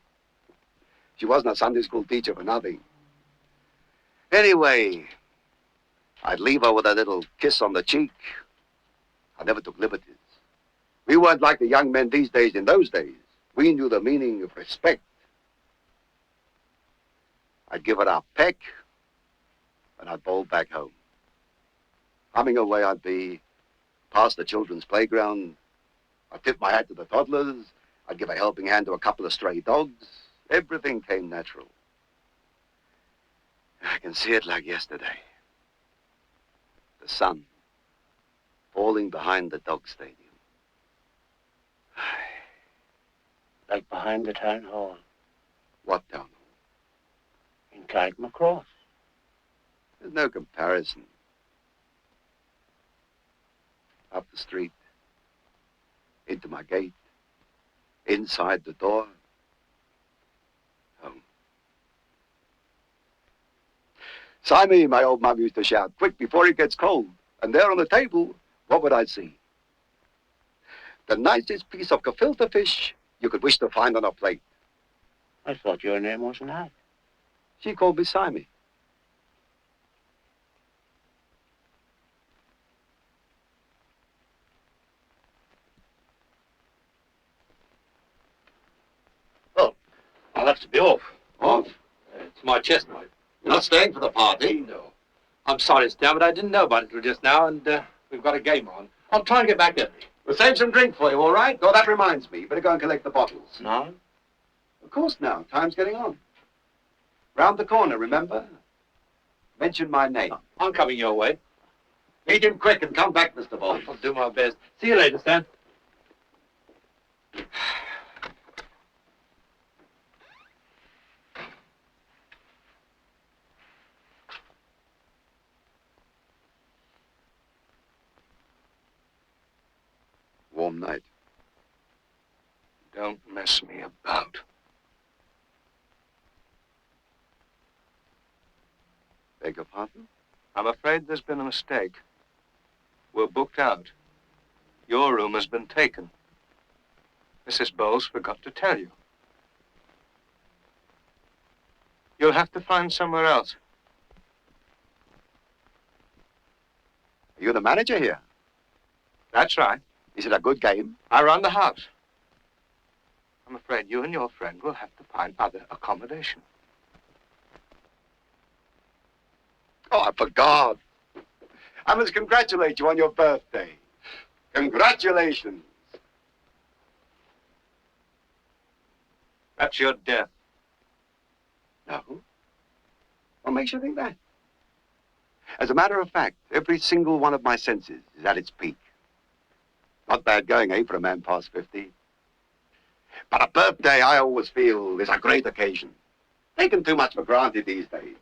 She wasn't a Sunday school teacher for nothing. Anyway, I'd leave her with a little kiss on the cheek. I never took liberties. We weren't like the young men these days in those days. We knew the meaning of respect. I'd give her a peck, and I'd bowl back home. Humming away I'd be, past the children's playground. I'd tip my hat to the toddlers. I'd give a helping hand to a couple of stray dogs. Everything came natural. I can see it like yesterday. The sun falling behind the dog stadium. Like behind the town hall. What town hall? In Carrickmacross. Cross. There's no comparison. Up the street, into my gate, inside the door, home. Simon, my old mum used to shout, quick before it gets cold. And there on the table, what would I see? The nicest piece of gefilte fish you could wish to find on a plate. I thought your name wasn't Hank. She called me Simon. Oh, I'll have to be off. Off? It's my chest, mate. You're not staying for the party? No. I'm sorry, Stan, but I didn't know about it till just now, and we've got a game on. I'll try and get back early. We'll save some drink for you, all right? Oh, that reminds me. You better go and collect the bottles. No? Of course now. Time's getting on. Round the corner, remember? Mention my name. I'm coming your way. Meet him quick and come back, Mr. Bowles. I'll do my best. See you later, Stan. Warm night. Don't mess me about. Beg your pardon? I'm afraid there's been a mistake. We're booked out. Your room has been taken. Mrs. Bowles forgot to tell you. You'll have to find somewhere else. Are you the manager here? That's right. Is it a good game? I run the house. I'm afraid you and your friend will have to find other accommodation. Oh, I forgot. I must congratulate you on your birthday. Congratulations. That's your death. No? What makes you think that? As a matter of fact, every single one of my senses is at its peak. Not bad going, eh, for a man past 50? But a birthday, I always feel, is a great occasion. Taken too much for granted these days.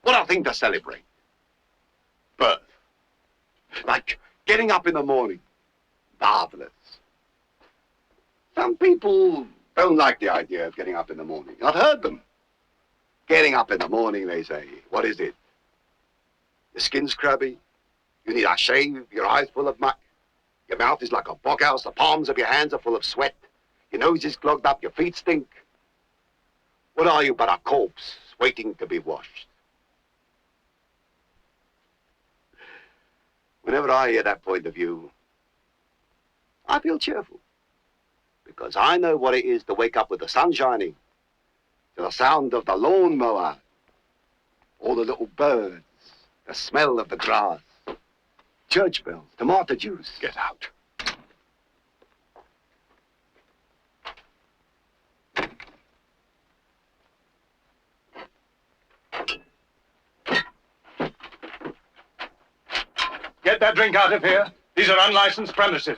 What a thing to celebrate. Birth. Like getting up in the morning. Marvelous. Some people don't like the idea of getting up in the morning. I've heard them. Getting up in the morning, they say. What is it? Your skin's crabby. You need a shave. Your eyes full of muck. Your mouth is like a boghouse. The palms of your hands are full of sweat. Your nose is clogged up. Your feet stink. What are you but a corpse waiting to be washed? Whenever I hear that point of view, I feel cheerful. Because I know what it is to wake up with the sun shining, to the sound of the lawnmower, all the little birds, the smell of the grass, church bells, tomato juice. Get out. Get that drink out of here. These are unlicensed premises.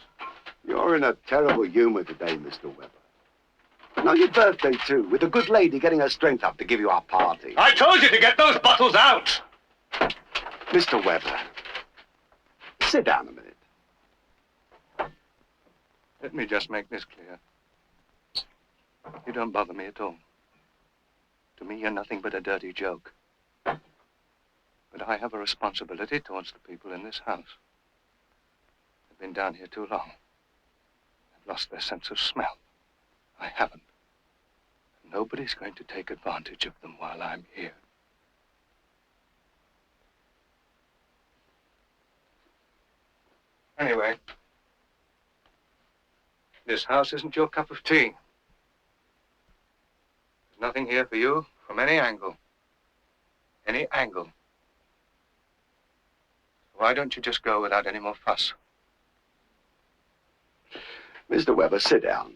You're in a terrible humor today, Mr. Weber. And on your birthday, too, with a good lady getting her strength up to give you a party. I told you to get those bottles out. Mr. Weber, sit down a minute. Let me just make this clear. You don't bother me at all. To me, you're nothing but a dirty joke. But I have a responsibility towards the people in this house. been down here too long. They've lost their sense of smell. I haven't. Nobody's going to take advantage of them while I'm here. Anyway, this house isn't your cup of tea. There's nothing here for you from any angle. Any angle. Why don't you just go without any more fuss? Mr. Weber, sit down.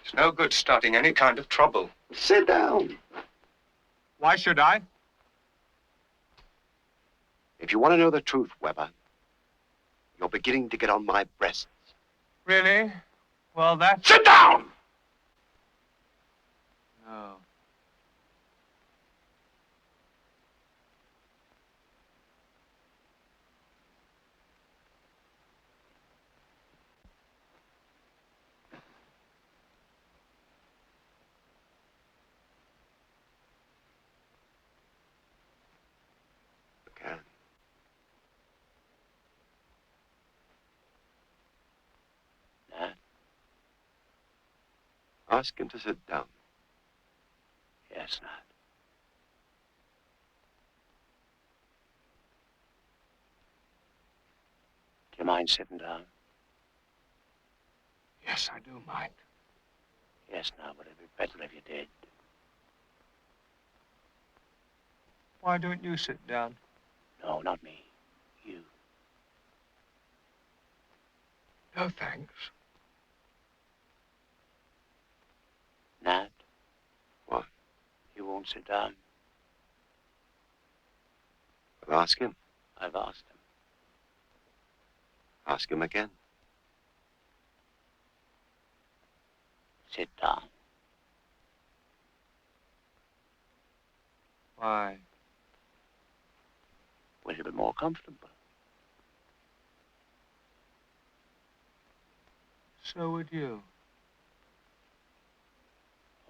It's no good starting any kind of trouble. Sit down. Why should I? If you want to know the truth, Weber, you're beginning to get on my breasts. Really? Well, that's... Sit down! No. Okay. Nat? Ask him to sit down. Yes, Nat. Do you mind sitting down? Yes, I do mind. Yes, now, but it'd be better if you did. Why don't you sit down? No, not me. You. No, thanks. Nat? What? You won't sit down? Well, ask him. I've asked him. Ask him again. Sit down. Why? A little bit more comfortable. So would you.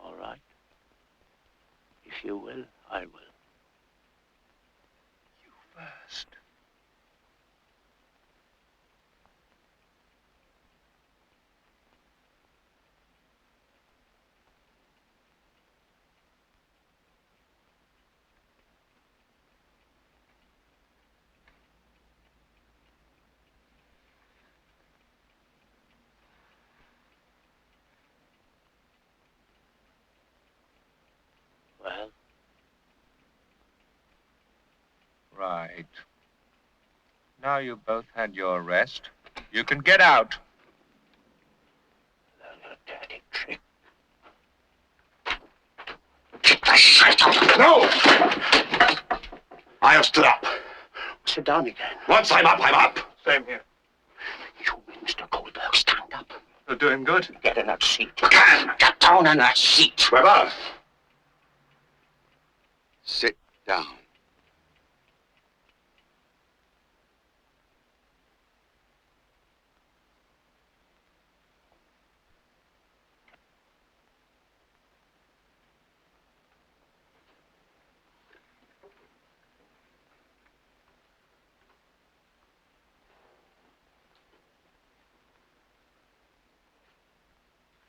All right. If you will, I will. You first. Well, Right. Now you've both had your rest. You can get out. little dirty trick. Get the shit out! No! I have stood up. Sit down again. Once I'm up, I'm up. Same here. You, Mr. Goldberg, stand up. You're doing good. Get in that seat. McCann! Get down in that seat. Weber! Sit down.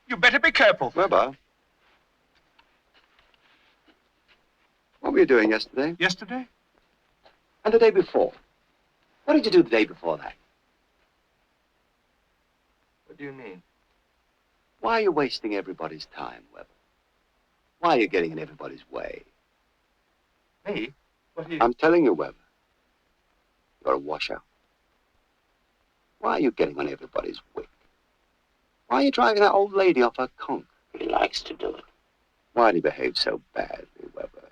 You better be careful. Weber? What were you doing yesterday? Yesterday? And the day before? What did you do the day before that? What do you mean? Why are you wasting everybody's time, Weber? Why are you getting in everybody's way? Me? What are you... I'm telling you, Weber. You're a washout. Why are you getting on everybody's wick? Why are you driving that old lady off her conch? He likes to do it. Why do you behave so badly, Weber?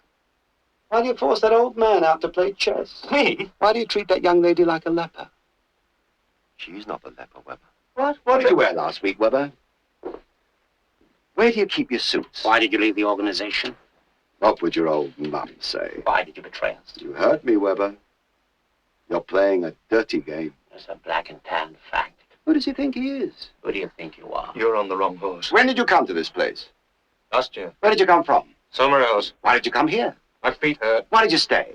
Why do you force that old man out to play chess? Me? Why do you treat that young lady like a leper? She's not a leper, Weber. What did you wear last week, Weber? Where do you keep your suits? Why did you leave the organization? What would your old mum say? Why did you betray us? You hurt me, Weber. You're playing a dirty game. It's a black and tan fact. Who does he think he is? Who do you think you are? You're on the wrong horse. When did you come to this place? Last year. Where did you come from? Somewhere else. Why did you come here? My feet hurt. Why did you stay?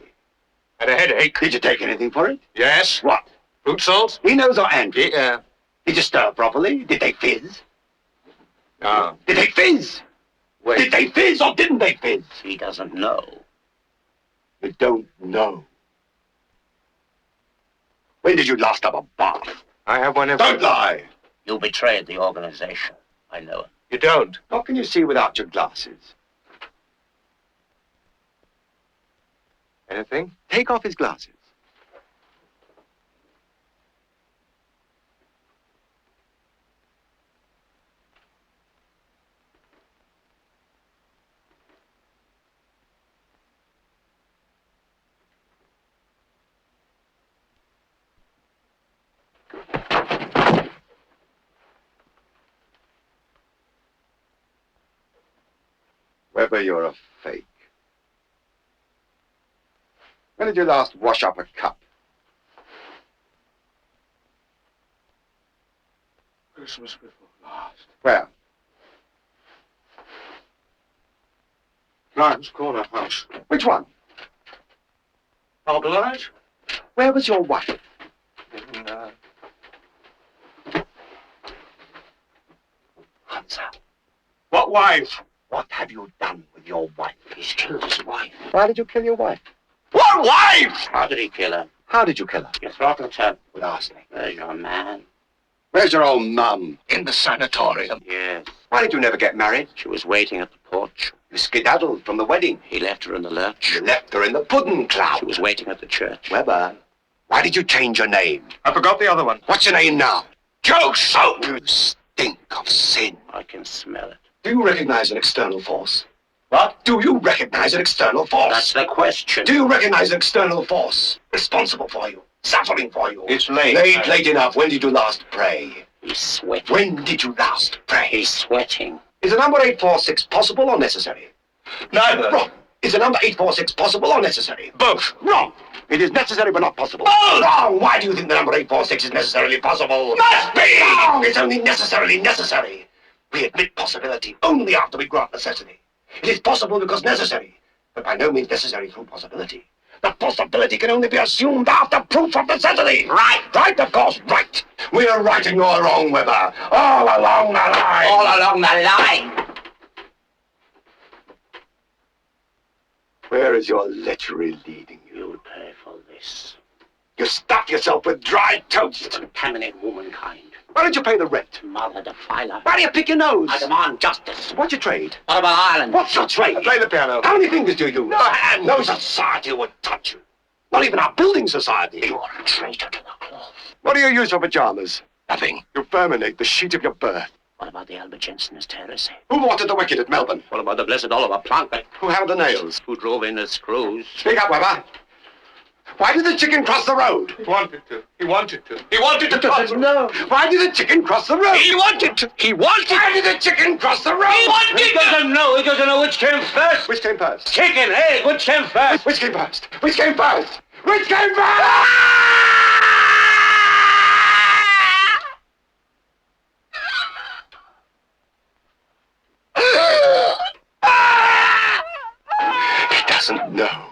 Had a headache. Did you take anything for it? Yes. What? Fruit salt? He knows our Andrew. Yeah. Did you stir properly? Did they fizz? No. Did they fizz? Wait. Did they fizz or didn't they fizz? He doesn't know. You don't know. When did you last have a bath? I have one every... Don't lie! You betrayed the organization. I know it. You don't. What can you see without your glasses? Anything? Take off his glasses. Weber, you're a fake. When did you last wash up a cup? Christmas before last. Where? Grimes Corner House. Which one? Organized? Where was your wife? In, Answer. What wife? What have you done with your wife? He's killed his wife. Why did you kill your wife? What wife? How did he kill her? How did you kill her? You throttled her. With arsenic. There's your man. Where's your old mum? In the sanatorium. Yes. Why did you never get married? She was waiting at the porch. You skedaddled from the wedding. He left her in the lurch. You left her in the pudding cloud. She was waiting at the church. Weber, why did you change your name? I forgot the other one. What's your name now? Joe Soap! You stink of sin. I can smell it. Do you recognize an external force? What? Do you recognize an external force? That's the question. Do you recognize an external force responsible for you, suffering for you? It's late. Late enough. When did you last pray? He's sweating. When did you last pray? He's sweating. Is a number 846 possible or necessary? Neither. Wrong. Is a number 846 possible or necessary? Both. Wrong. It is necessary but not possible. Oh! Wrong. Why do you think the number 846 is necessarily possible? Must be! Wrong. It's only necessarily necessary. We admit possibility only after we grant necessity. It is possible because necessary, but by no means necessary through possibility. The possibility can only be assumed after proof of necessity. Right. Right, of course, right. We're right and you're wrong, Weber. All along the line. All along the line. Where is your lechery leading you? You'll pay for this. You stuff yourself with dry toast. Contaminate womankind. Why don't you pay the rent? Mother defiler. Why do you pick your nose? I demand justice. What's your trade? What about Ireland? What's your trade? Play the piano. How many fingers do you use? No hands. No society would touch you. Not even our building society. You're a traitor to the cloth. What do you use for pajamas? Nothing. You verminate the sheet of your birth. What about the Albert Jensenist heresy? Who watered the wicked at Melbourne? What about the blessed Oliver Plunkett? Who hammered the nails? Who drove in the screws? Speak up, Weber. Why did the chicken cross the road? He wanted to. He wanted to. He wanted to cross the road. No. Why did the chicken cross the road? He wanted to. He wanted to. Why did the chicken cross the road? He wanted to. He doesn't know which came first. Which came first? Chicken, egg, which came first? Which came first? Which came first? Which came first? He doesn't know.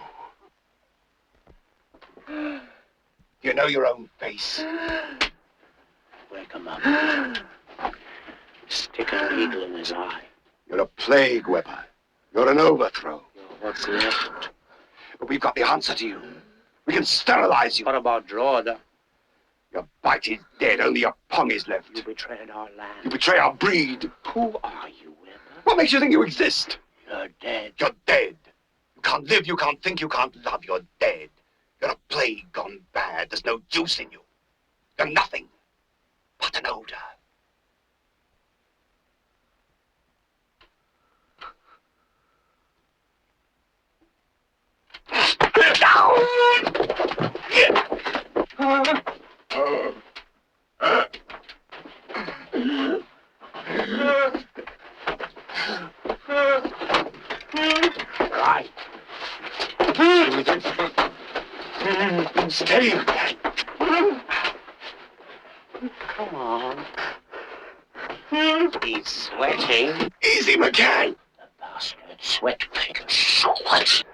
You know your own face. Wake him up. Stick a needle in his eye. You're a plague, Weber. You're an overthrow. You're what's left. But we've got the answer to you. We can sterilize you. What about Jordan? Your bite is dead, only your pong is left. You betrayed our land. You betray our breed. Who are you, Weber? What makes you think you exist? You're dead. You're dead. You can't live, you can't think, you can't love. You're dead. You're a plague gone bad. There's no juice in you. You're nothing but an odor. Right. Stay. Come on. He's sweating. Easy, McCann. The bastard. Sweat pig. Sweat.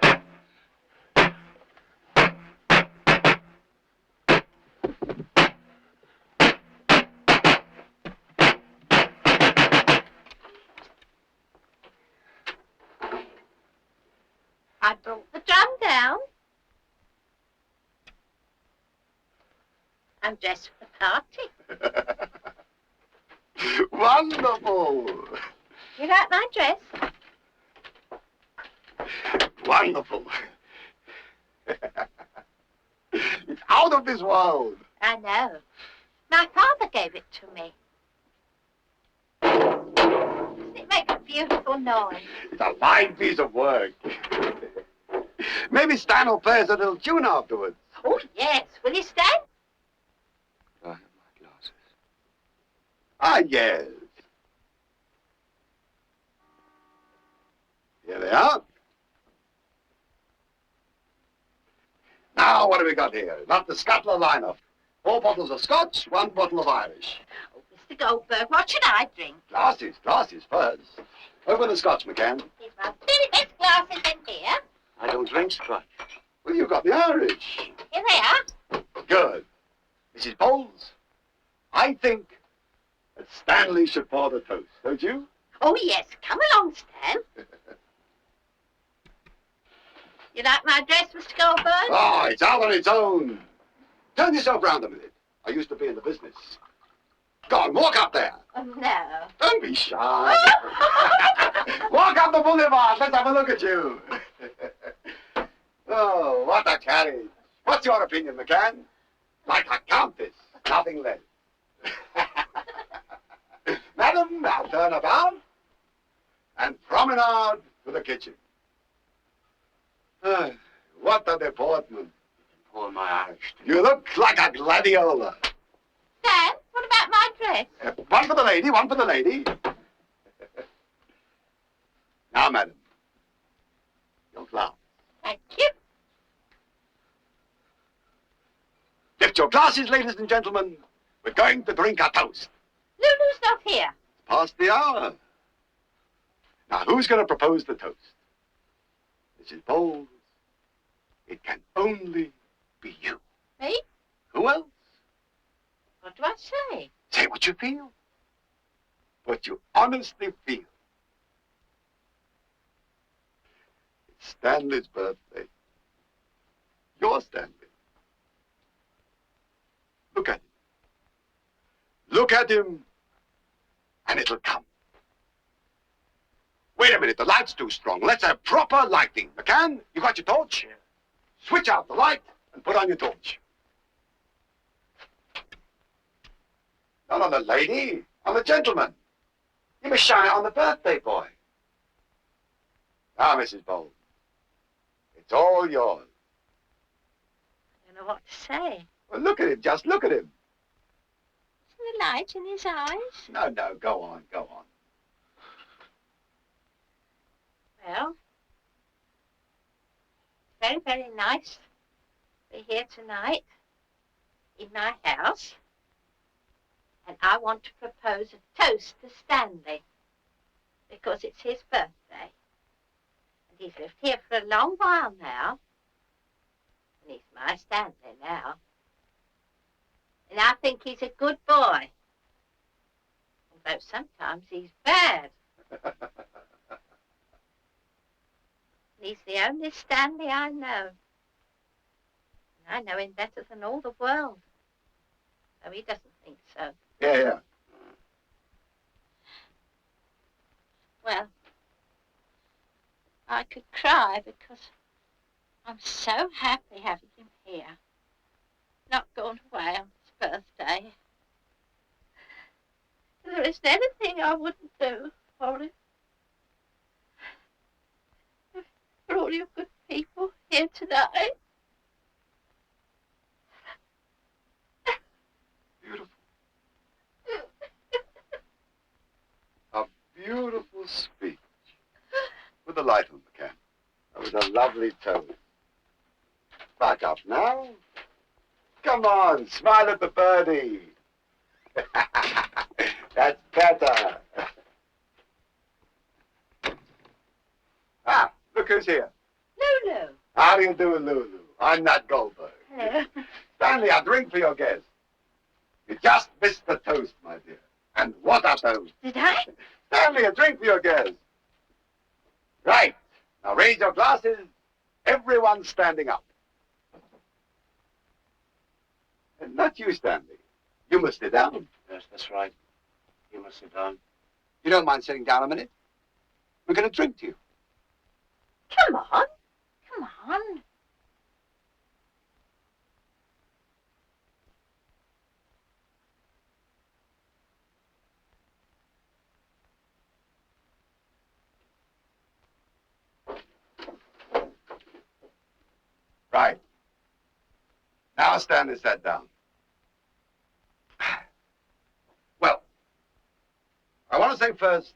I brought the drum down. I'm dressed for the party. Wonderful. You like my dress? Wonderful. It's out of this world. I know. My father gave it to me. Doesn't it make a beautiful noise? It's a fine piece of work. Maybe Stan will play us a little tune afterwards. Oh, yes. Will you stand? I have my glasses. Ah, yes. Here they are. Now, what have we got here? Not the Scuttler lineup. 4 bottles of Scotch, 1 bottle of Irish. Oh, Mr. Goldberg, what should I drink? Glasses first. Open the Scotch, McCann. Here's my very best glasses in here. I don't drink Scotch. Well, you've got the Irish. Here they are. Good. Mrs. Bowles, I think that Stanley should pour the toast, don't you? Oh, yes. Come along, Stan. You like my dress, Mr. Goldberg? Oh, it's out on its own. Turn yourself round a minute. I used to be in the business. Go on, walk up there. Oh, no. Don't be shy. Walk up the boulevard. Let's have a look at you. Oh, what a carriage. What's your opinion, McCann? Like a countess, nothing less. Madam, now turn about and promenade to the kitchen. What a deportment. Pour my Irish. You look like a gladiola. Stan, what about my dress? One for the lady, one for the lady. Now, madam, your glass. Thank you. Lift your glasses, ladies and gentlemen. We're going to drink a toast. Lulu's not here. Past the hour. Now, who's going to propose the toast? Mrs. Bowles, it can only be you. Me? Who else? What do I say? Say what you feel. What you honestly feel. It's Stanley's birthday. Your Stanley. Look at him. Look at him, and it'll come. Wait a minute, the light's too strong. Let's have proper lighting. McCann, you got your torch? Yeah. Switch out the light and put on your torch. Not on the lady, on the gentleman. You must shine it on the birthday boy. Now, Mrs. Bowles, it's all yours. I don't know what to say. Well, look at him, just look at him. Isn't the light in his eyes? No, go on, go on. Well, very, very nice to be here tonight in my house. And I want to propose a toast to Stanley because it's his birthday. And he's lived here for a long while now. And he's my Stanley now. And I think he's a good boy. Although sometimes he's bad. He's the only Stanley I know. And I know him better than all the world. Though he doesn't think so. Yeah. Well, I could cry because I'm so happy having him here. Not gone away on his birthday. There isn't anything I wouldn't do for him. For all you good people here tonight. Beautiful. A beautiful speech. With the light on the can. That was a lovely tone. Back up now. Come on, smile at the birdie. That's better. Ah, look who's here. Lulu. How do you do, Lulu? I'm Nat Goldberg. Hello. Stanley, a drink for your guest. You just missed the toast, my dear. And what a toast. Did I? Stanley, a drink for your guest. Right. Now raise your glasses Everyone standing up. And not you, Stanley. You must sit down. Yes, that's right. You must sit down. You don't mind sitting down a minute? We're going to drink to you. Come on. Come on. Right. Now Stanley sat down. Well, I want to say first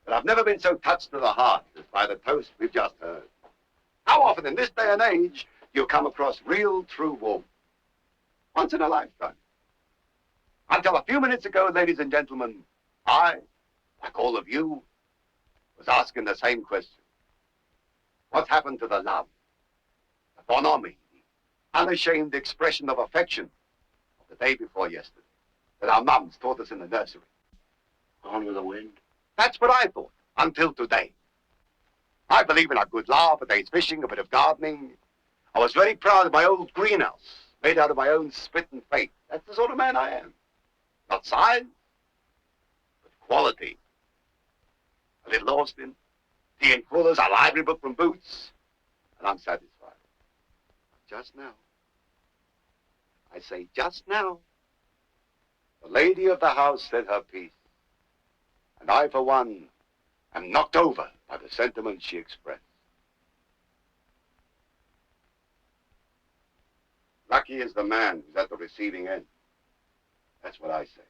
that I've never been so touched to the heart as by the toast we've just heard. How often in this day and age you come across real, true warmth? Once in a lifetime. Until a few minutes ago, ladies and gentlemen, I, like all of you, was asking the same question. What's happened to the love, the bonhomie, the unashamed expression of affection of the day before yesterday that our mums taught us in the nursery? Gone with the wind. That's what I thought, until today. I believe in a good laugh, a day's fishing, a bit of gardening. I was very proud of my old greenhouse, made out of my own spit and faith. That's the sort of man I am. Not size, but quality. A little Austin, tea and Fuller's, a library book from Boots, and I'm satisfied. Just now, I say just now, the lady of the house said her piece, and I, for one, am knocked over by the sentiments she expressed. Lucky is the man who's at the receiving end. That's what I say.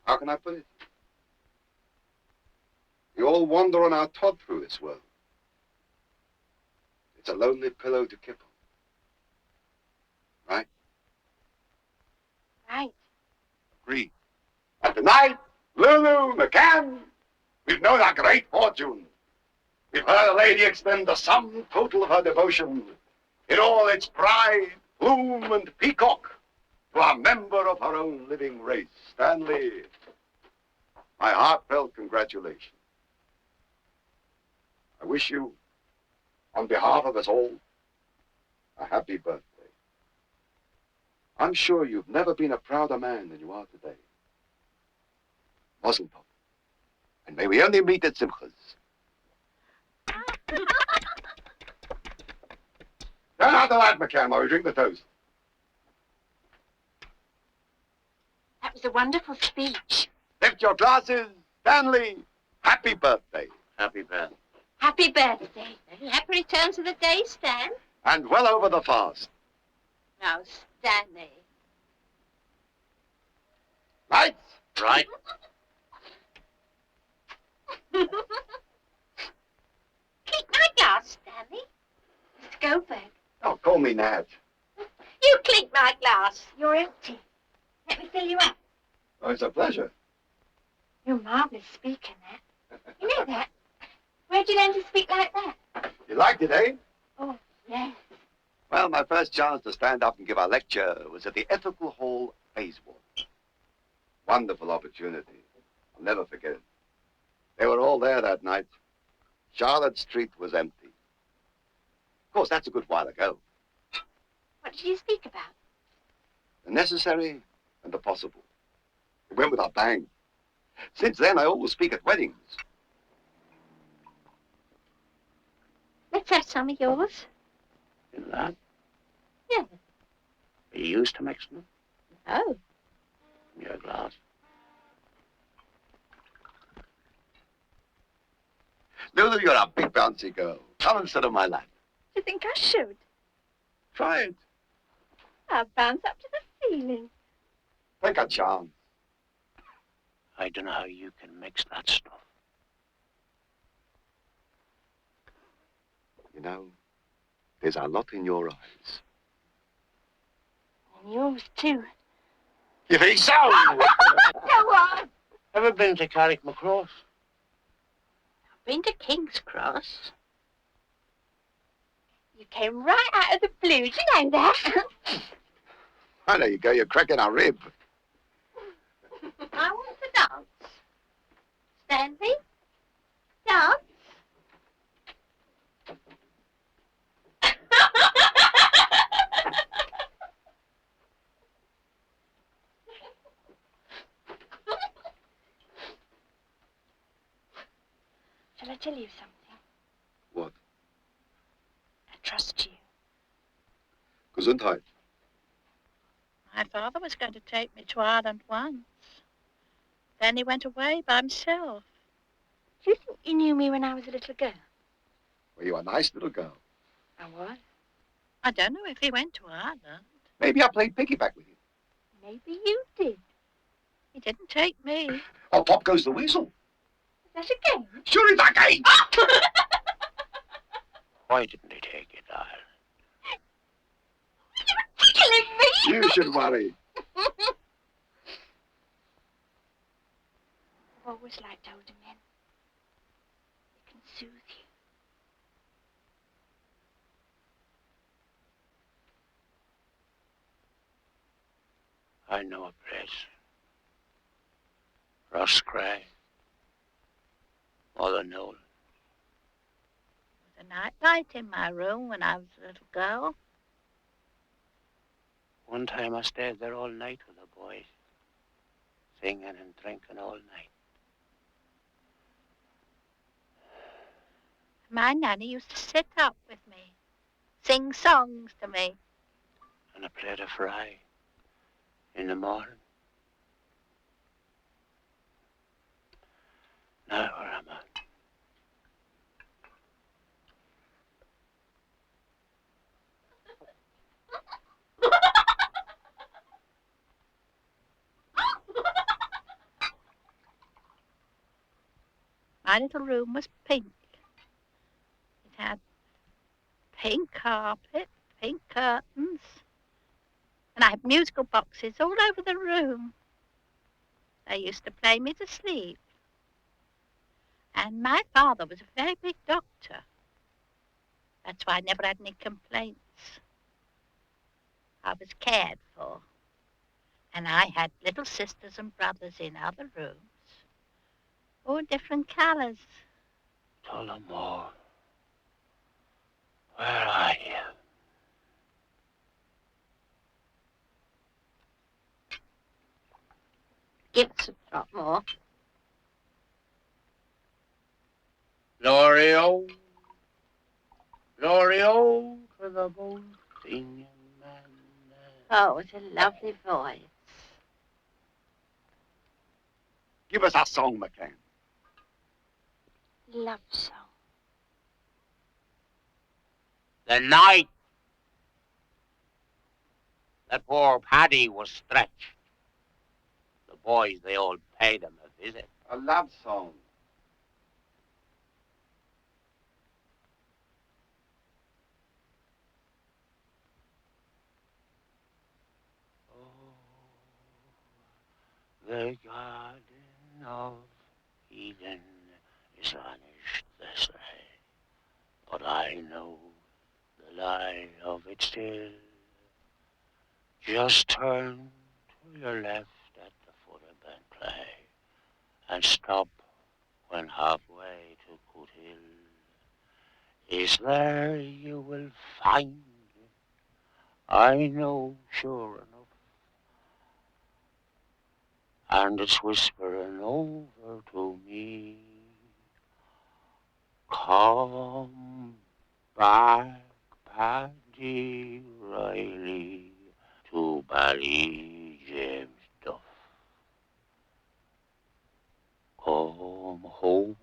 How can I put it? We all wander on our Todd through this world. It's a lonely pillow to kip on. Right? Right. Agreed. And tonight, Lulu, McCann, we've known our great fortune. We've heard a lady extend the sum total of her devotion in all its pride, plume, and peacock to a member of her own living race. Stanley, my heartfelt congratulations. I wish you, on behalf of us all, a happy birthday. I'm sure you've never been a prouder man than you are today. Mazel tov. And may we only meet at Simchas. Turn out the light, McCann, while we drink the toast. That was a wonderful speech. Lift your glasses. Stanley, happy birthday. Happy birthday. Happy birthday. Happy returns of the day, Stan. And well over the fast. Now, Stanley. Lights? Right. Keep my glass, Stanley. Mr. Goldberg. Oh, call me Nat. You clink my glass. You're empty. Let me fill you up. Oh, it's a pleasure. You're a marvelous speaker, Nat. You know that? Where'd you learn to speak like that? You liked it, eh? Oh, yes. Well, my first chance to stand up and give a lecture was at the Ethical Hall, Bayswater. Wonderful opportunity. I'll never forget it. They were all there that night. Charlotte Street was empty. Of course, that's a good while ago. What did you speak about? The necessary and the possible. It went with a bang. Since then, I always speak at weddings. Let's have some of yours. In that? Yeah. Are you used to mixing them? Oh. Your glass. Lulu, you're a big bouncy girl. Come and sit on my lap. Do you think I should? Try it. I'll bounce up to the ceiling. Take a chance. I don't know how you can mix that stuff. You know, there's a lot in your eyes. And yours, too. You think so? Go on. Ever been to Carrickmacross? I've been to King's Cross. You came right out of the blue. Do you know that? Oh, there you go. You're cracking a rib. I want to dance. Stanley? Dance? tell you something? What? I trust you. Gesundheit. My father was going to take me to Ireland once. Then he went away by himself. Do you think you knew me when I was a little girl? Well, you were a nice little girl. I was. I don't know if he went to Ireland. Maybe I played piggyback with you. Maybe you did. He didn't take me. Oh, Pop Goes the Weasel. Is that a game? Sure it's a game. Why didn't he take you, darling? Killing me! You should worry. I've always liked older men. They can soothe you. I know a place. Rosscray. Mother Knoll. There was a night light in my room when I was a little girl. One time I stayed there all night with the boys. Singing and drinking all night. My nanny used to sit up with me, sing songs to me. And I played a fry in the morning. Now where am I? My little room was pink. It had pink carpet, pink curtains, and I had musical boxes all over the room. They used to play me to sleep. And my father was a very big doctor. That's why I never had any complaints. I was cared for. And I had little sisters and brothers in other rooms, all different colors. Tullamore. Where are you? Give us a drop more. Glory-o, glory-o to the bold singing man. Oh, what a lovely voice. Give us a song, McCann. Love song. The night that poor Paddy was stretched, the boys, they all paid him a visit. A love song. The garden of Eden is vanished, they say, but I know the lie of it still. Just turn to your left at the foot of Ben Clay and stop when halfway to Coot Hill. Is there you will find it, I know sure enough. And it's whispering over to me, come back, Paddy Riley, to Bally James Duff. Come home,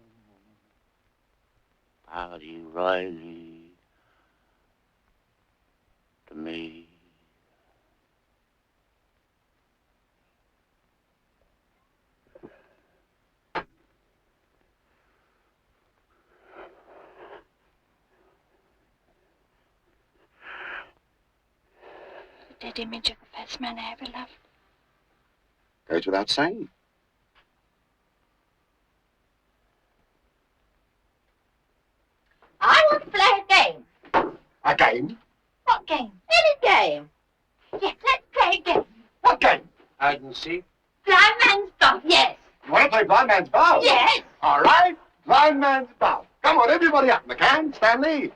Paddy Riley, to me. The dead image of the first man I ever loved. Goes without saying. I want to play a game. A game? What game? Any game. Yes, let's play a game. What game? Hide and seek. Blind man's buff, yes. You want to play Blind Man's Bow? Yes. All right. Blind Man's Bow. Come on, everybody up. McCann, Stanley.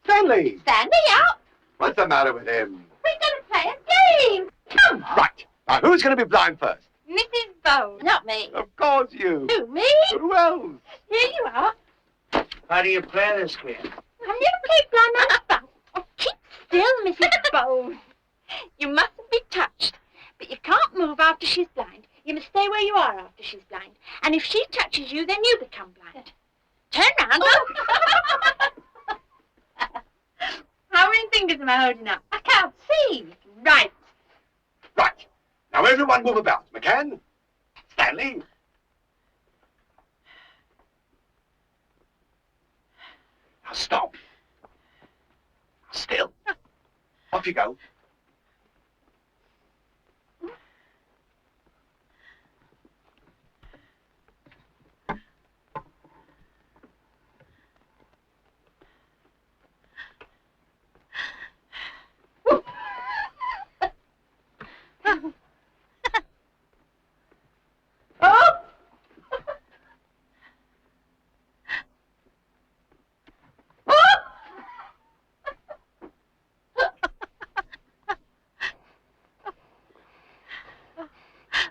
Stanley. Stand me up. What's the matter with him? We're going to play a game. Come on. Right. Now, who's going to be blind first? Mrs. Bone. Not me. Of course you. Who, me? Who else? Here you are. How do you play this game? I've never played blind man's buff. Oh, keep still, Mrs. Bone. You mustn't be touched. But you can't move after she's blind. You must stay where you are after she's blind. And if she touches you, then you become blind. Turn round. How many fingers am I holding up? I can't see. Right. Right. Now everyone move about. McCann, Stanley. Now stop. Still. Off you go.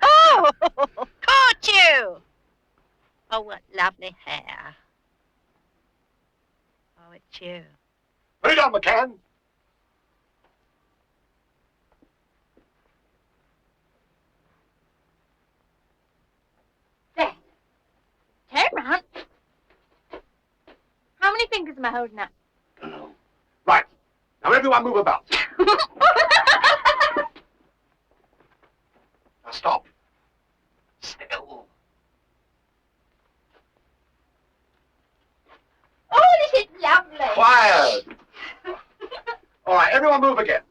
Oh, caught you! Oh, what lovely hair. Oh, it's you. Put it on, McCann. There. Turn round. How many fingers am I holding up? No. Right. Now everyone move about. Now stop. Still. Oh, this is lovely. Quiet. All right, everyone move again.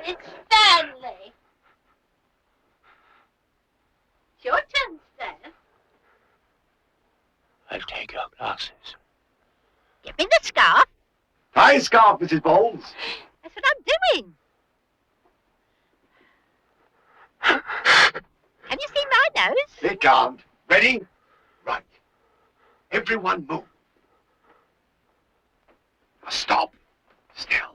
It's Stanley. It's your turn, Stan. I'll take your glasses. Give me the scarf. Tie scarf, Mrs. Bowles. That's what I'm doing. Have you seen my nose? They can't. Ready? Right. Everyone move. Now stop. Still.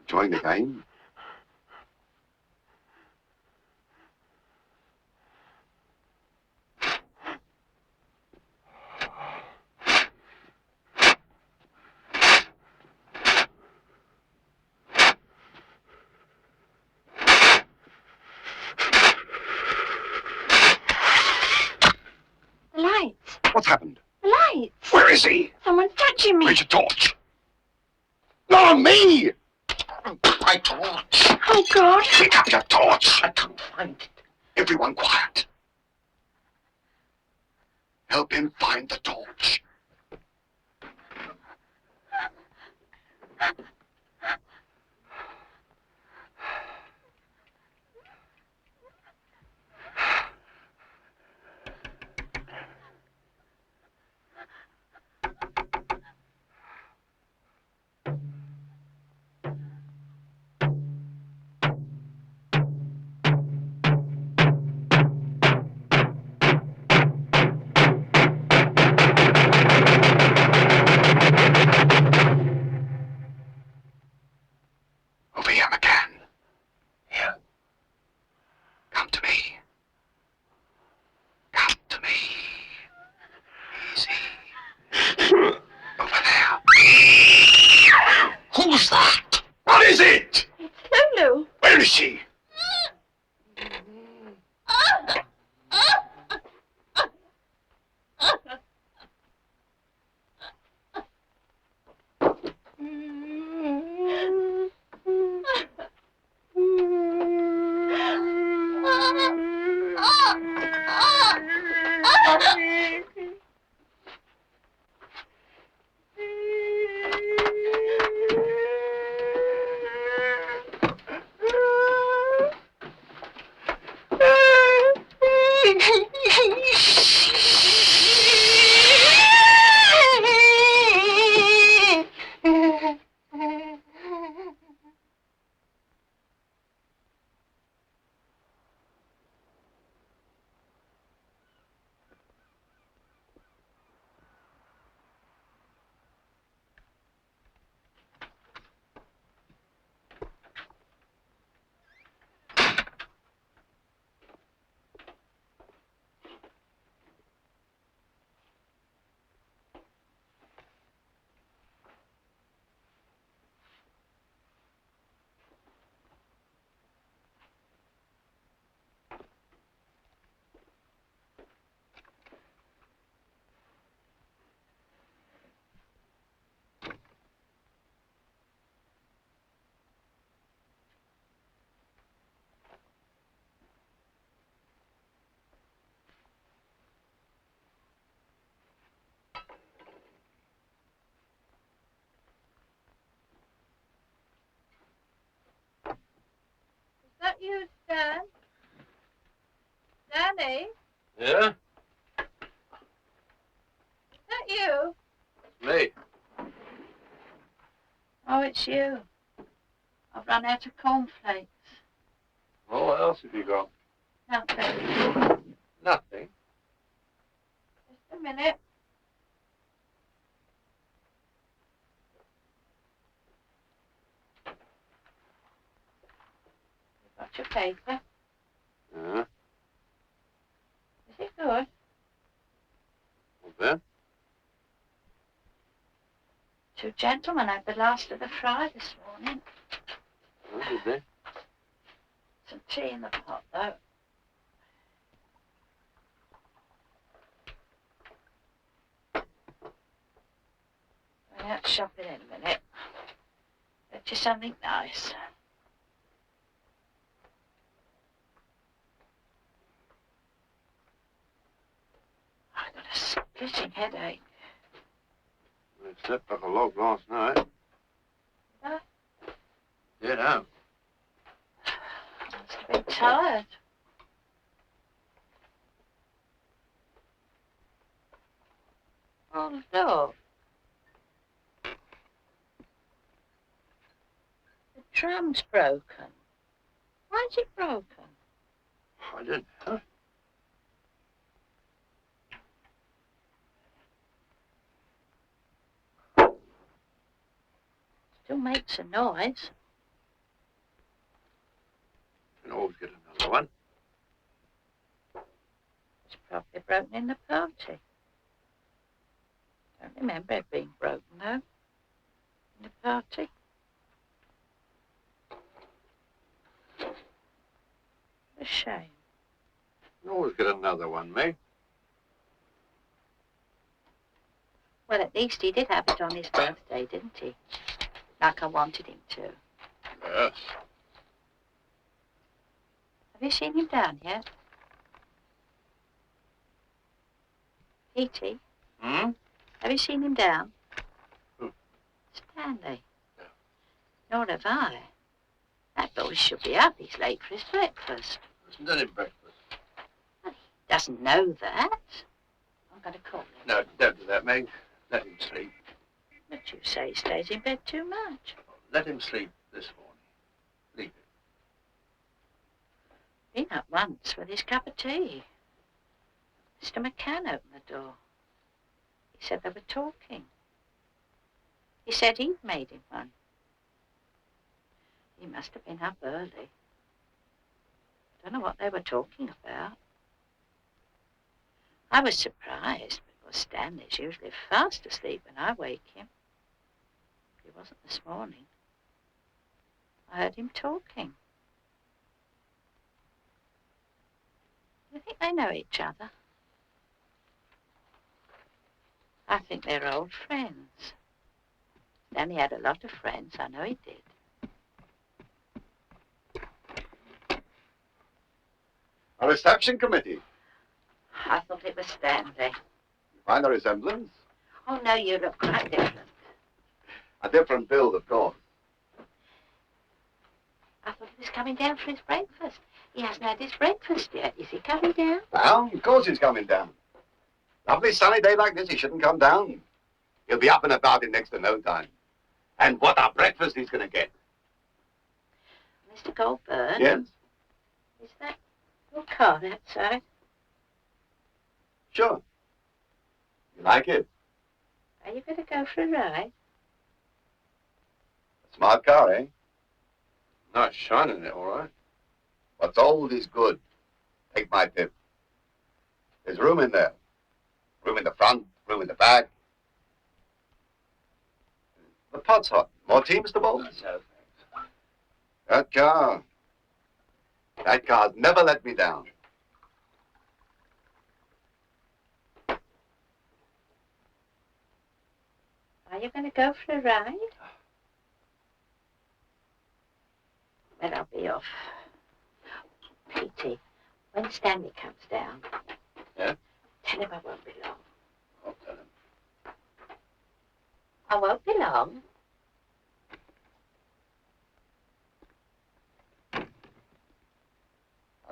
Enjoying the game? The lights. What's happened? The lights. Where is he? Someone's touching me. Where's your torch? Not on me! my torch. Oh, God. Pick up your torch. I can't find it. Everyone quiet. Help him find the torch. Over here, McCann. Here. Come to me. Come to me. Easy. Over there. Who's that? What is it? Lulu. Where is she? Is that you, Stan? Danny? Yeah? Is that you? Me. Oh, it's you. I've run out of cornflakes. Well, what else have you got? Nothing. Nothing. Just a minute. You got your paper. Yeah? Is it good? Well, then? Two gentlemen had the last of the fry this morning. Well, did they? Some tea in the pot, though. Going out shopping in a minute. Get you something nice. I've got a splitting headache. I slept like a log last night. Huh? Yeah, no. Must have been tired. Oh, look. The tram's broken. Why's it broken? I didn't know. Still makes a noise. You can always get another one. It's probably broken in the party. Don't remember it being broken, though. In the party. A shame. You can always get another one, mate. Well, at least he did have it on his birthday, didn't he? Like I wanted him to. Yes. Have you seen him down yet? E.T., Hmm? have you seen him down? Who? Stanley. No. Nor have I. That boy should be up. He's late for his breakfast. Hasn't done him breakfast. Well, he doesn't know that. I'm going to call him. No, don't do that, Meg. Let him sleep. But you say he stays in bed too much. Let him sleep this morning. Leave him. Been up once with his cup of tea. Mr. McCann opened the door. He said they were talking. He said he'd made him one. He must have been up early. Don't know what they were talking about. I was surprised because Stanley's usually fast asleep when I wake him. He wasn't this morning. I heard him talking. Do you think they know each other? I think they're old friends. Stanley had a lot of friends. I know he did. A reception committee. I thought it was Stanley. You find a resemblance? Oh, no, you look quite different. A different build, of course. I thought he was coming down for his breakfast. He hasn't had his breakfast yet. Is he coming down? Down? Of course he's coming down. Lovely sunny day like this, he shouldn't come down. He'll be up and about in next to no time. And what a breakfast he's going to get. Mr. Goldberg? Yes? Is that your car outside? Sure. You like it? Are you going to go for a ride? A smart car, eh? Nice shine in it, all right. What's old is good. Take my tip. There's room in there. Room in the front, room in the back. The pot's hot. More tea, Mr. Bowles? No, That car's never let me down. Are you going to go for a ride? Well, I'll be off. Petey, when Stanley comes down, Yeah? tell him I won't be long. I'll tell him. I won't be long. A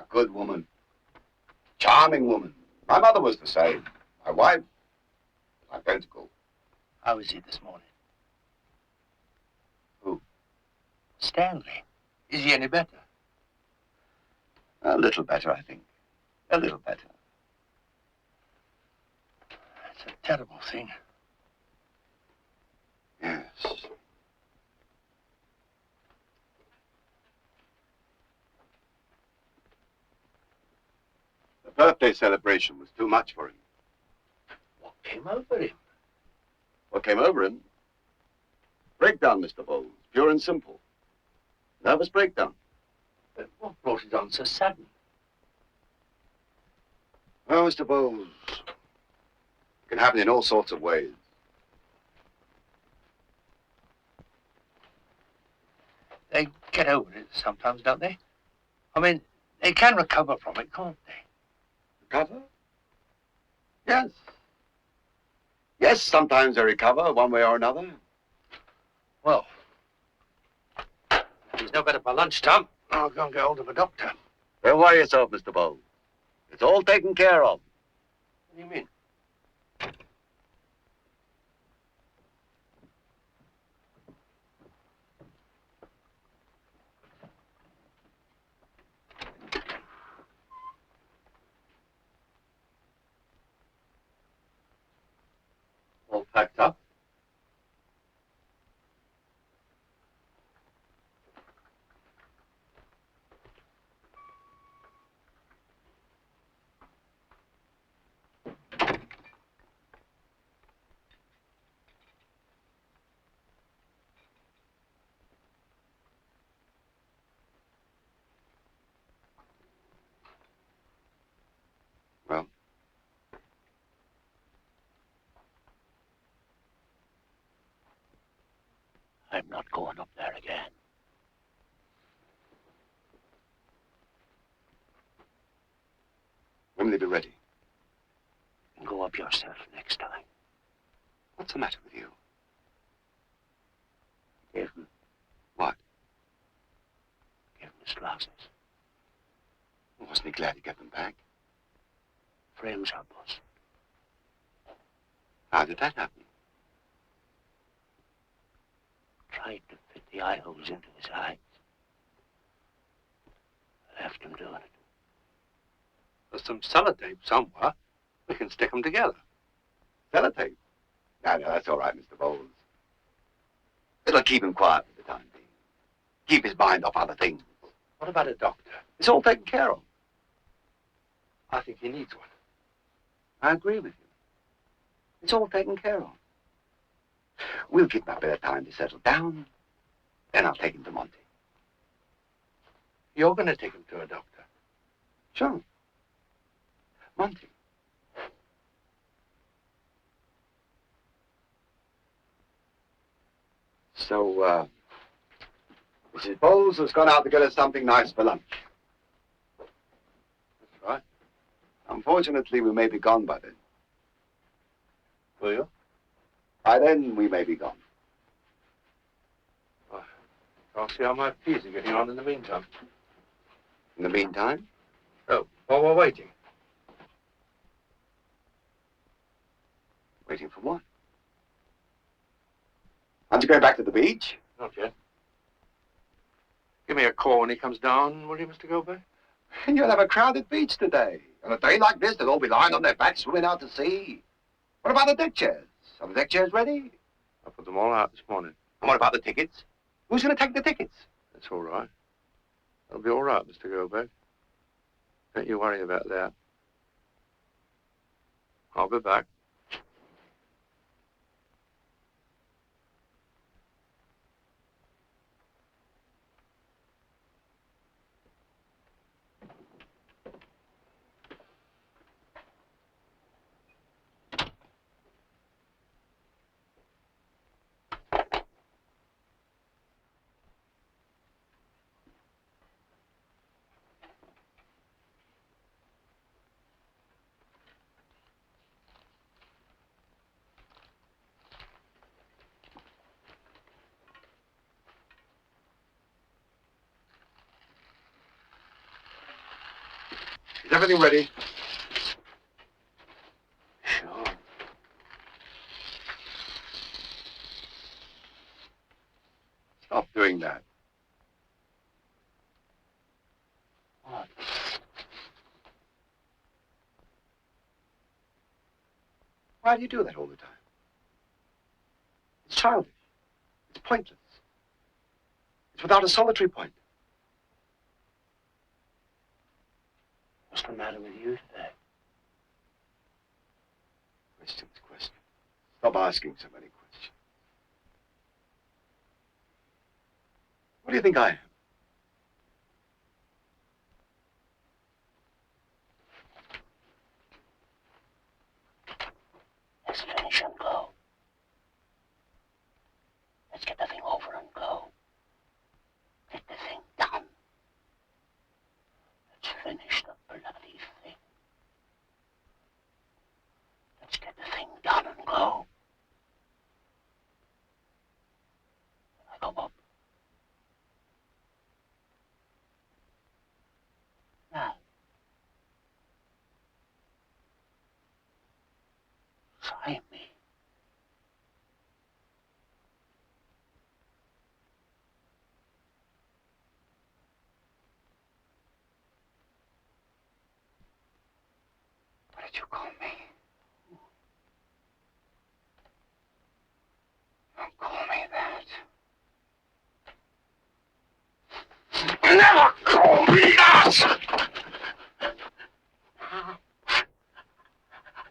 good woman. Charming woman. My mother was the same. My wife, identical. How is he this morning? Who? Stanley. Is he any better? A little better, I think. A little better. It's a terrible thing. Yes. The birthday celebration was too much for him. What came over him? What came over him? Breakdown, Mr. Bowles. Pure and simple. Nervous breakdown. But what brought it on so sudden? Oh, Mr. Bowles. It can happen in all sorts of ways. They get over it sometimes, don't they? I mean, they can recover from it, can't they? Recover? Yes. Yes, sometimes they recover one way or another. Well, if he's no better by lunchtime, I'll go and get hold of a doctor. Don't worry yourself, Mr. Bowles. It's all taken care of. What do you mean? All packed up? Well, I'm not going up there again. will they be ready? Go up yourself next time. What's the matter with you? Give him. What? Give him his glasses. Wasn't he glad to get them back? Frames are busted. How did that happen? Tried to fit the eye holes into his eyes. Left him doing it. There's some sellotape somewhere. We can stick them together. Sellotape? No, that's all right, Mr. Bowles. It'll keep him quiet for the time being. Keep his mind off other things. What about a doctor? It's all taken care of. I think he needs one. I agree with you. It's all taken care of. We'll give him a bit of time to settle down. Then I'll take him to Monty. You're going to take him to a doctor? Sure. Monty. So, Mrs. Bowles has gone out to get us something nice for lunch. That's right. Unfortunately, we may be gone by then. Will you? By then, we may be gone. I'll see how my peas are getting on in the meantime. In the meantime? Oh, while we're waiting. Waiting for what? Aren't you going back to the beach? Not yet. Give me a call when he comes down, will you, Mr. Gilbert? You'll have a crowded beach today. On a day like this, they'll all be lying on their backs swimming out to sea. What about the deck chairs? Are the deck chairs ready? I put them all out this morning. And what about the tickets? Who's going to take the tickets? That's all right. It'll be all right, Mr. Gilbert. Don't you worry about that. I'll be back. Is everything ready? Sure. Stop doing that. What? Why do you do that all the time? It's childish. It's pointless. It's without a solitary point. What's the matter with you today? Questions. Stop asking so many questions. What do you think I am? Let's finish and go. Let's get the thing over and go. Get the thing done. Let's finish the bloody thing. Let's get the thing done and go. I go up. Now. Sign me. What did you call me? Don't call me that. Never call me that!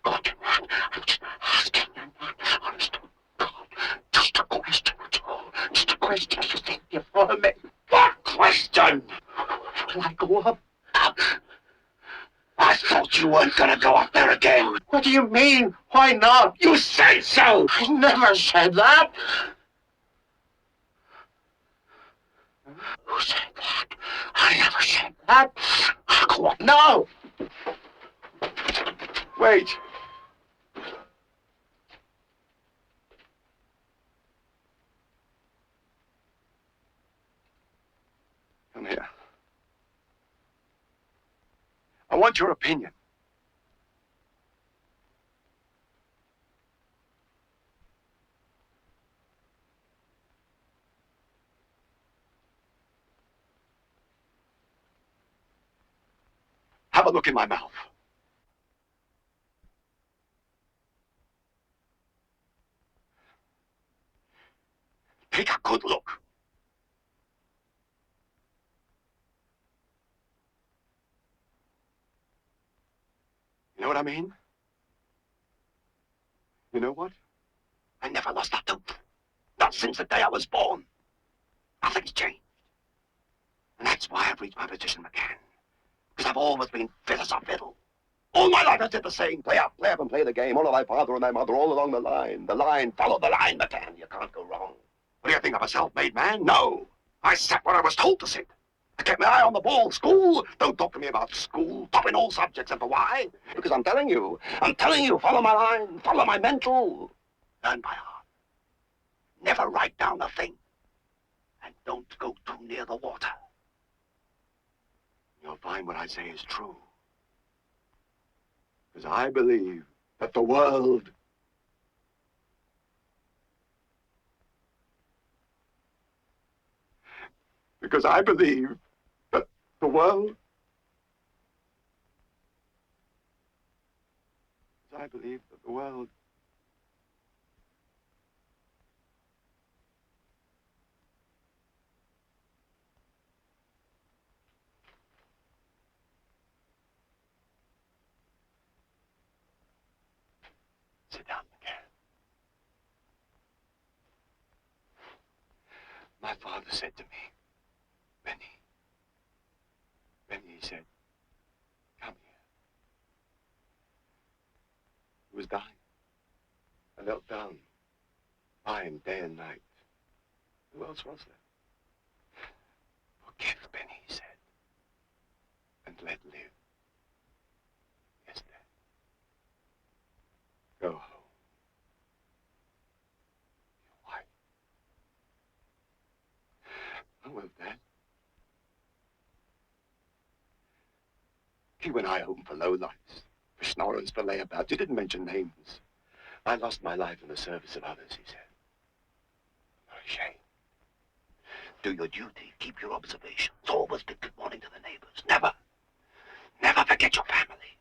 God, I'm just asking you not honest to God. Just a question, that's all. Just a question. You think you follow me? What question? Will I go up? I thought you weren't gonna go up there again. What do you mean? Why not? You said so! I never said that. Who said that? I never said that. I'll go up now. Wait. Come here. I want your opinion. Have a look in my mouth. Take a good look. You know what I mean? You know what? I never lost a tooth. Not since the day I was born. Nothing's changed. And that's why I've reached my position, McCann. Because I've always been fit as a fiddle. All my life I did the same. Play up and play the game. All of my father and my mother, all along the line. The line, follow the line, McCann. You can't go wrong. What do you think of a self-made man? No. I sat where I was told to sit. I kept my eye on the ball. School? Don't talk to me about school. Top in all subjects. And for why? Because I'm telling you, follow my line, follow my mental. Learn by heart. Never write down a thing. And don't go too near the water. You'll find what I say is true. Because I believe that the world because I believe that the world Sit down, McCann. My father said to me, Benny, he said, come here. He was dying. I knelt down by him day and night. Who else was there? Forgive, Benny, he said, and let live. Yes, Dad. Go home. Your wife. Oh, well, Dad. He went I home for lowlifes, for schnorrers, for layabouts. He didn't mention names. I lost my life in the service of others, he said. Not ashamed. Do your duty. Keep your observations. Always be good morning to the neighbors. Never forget your family.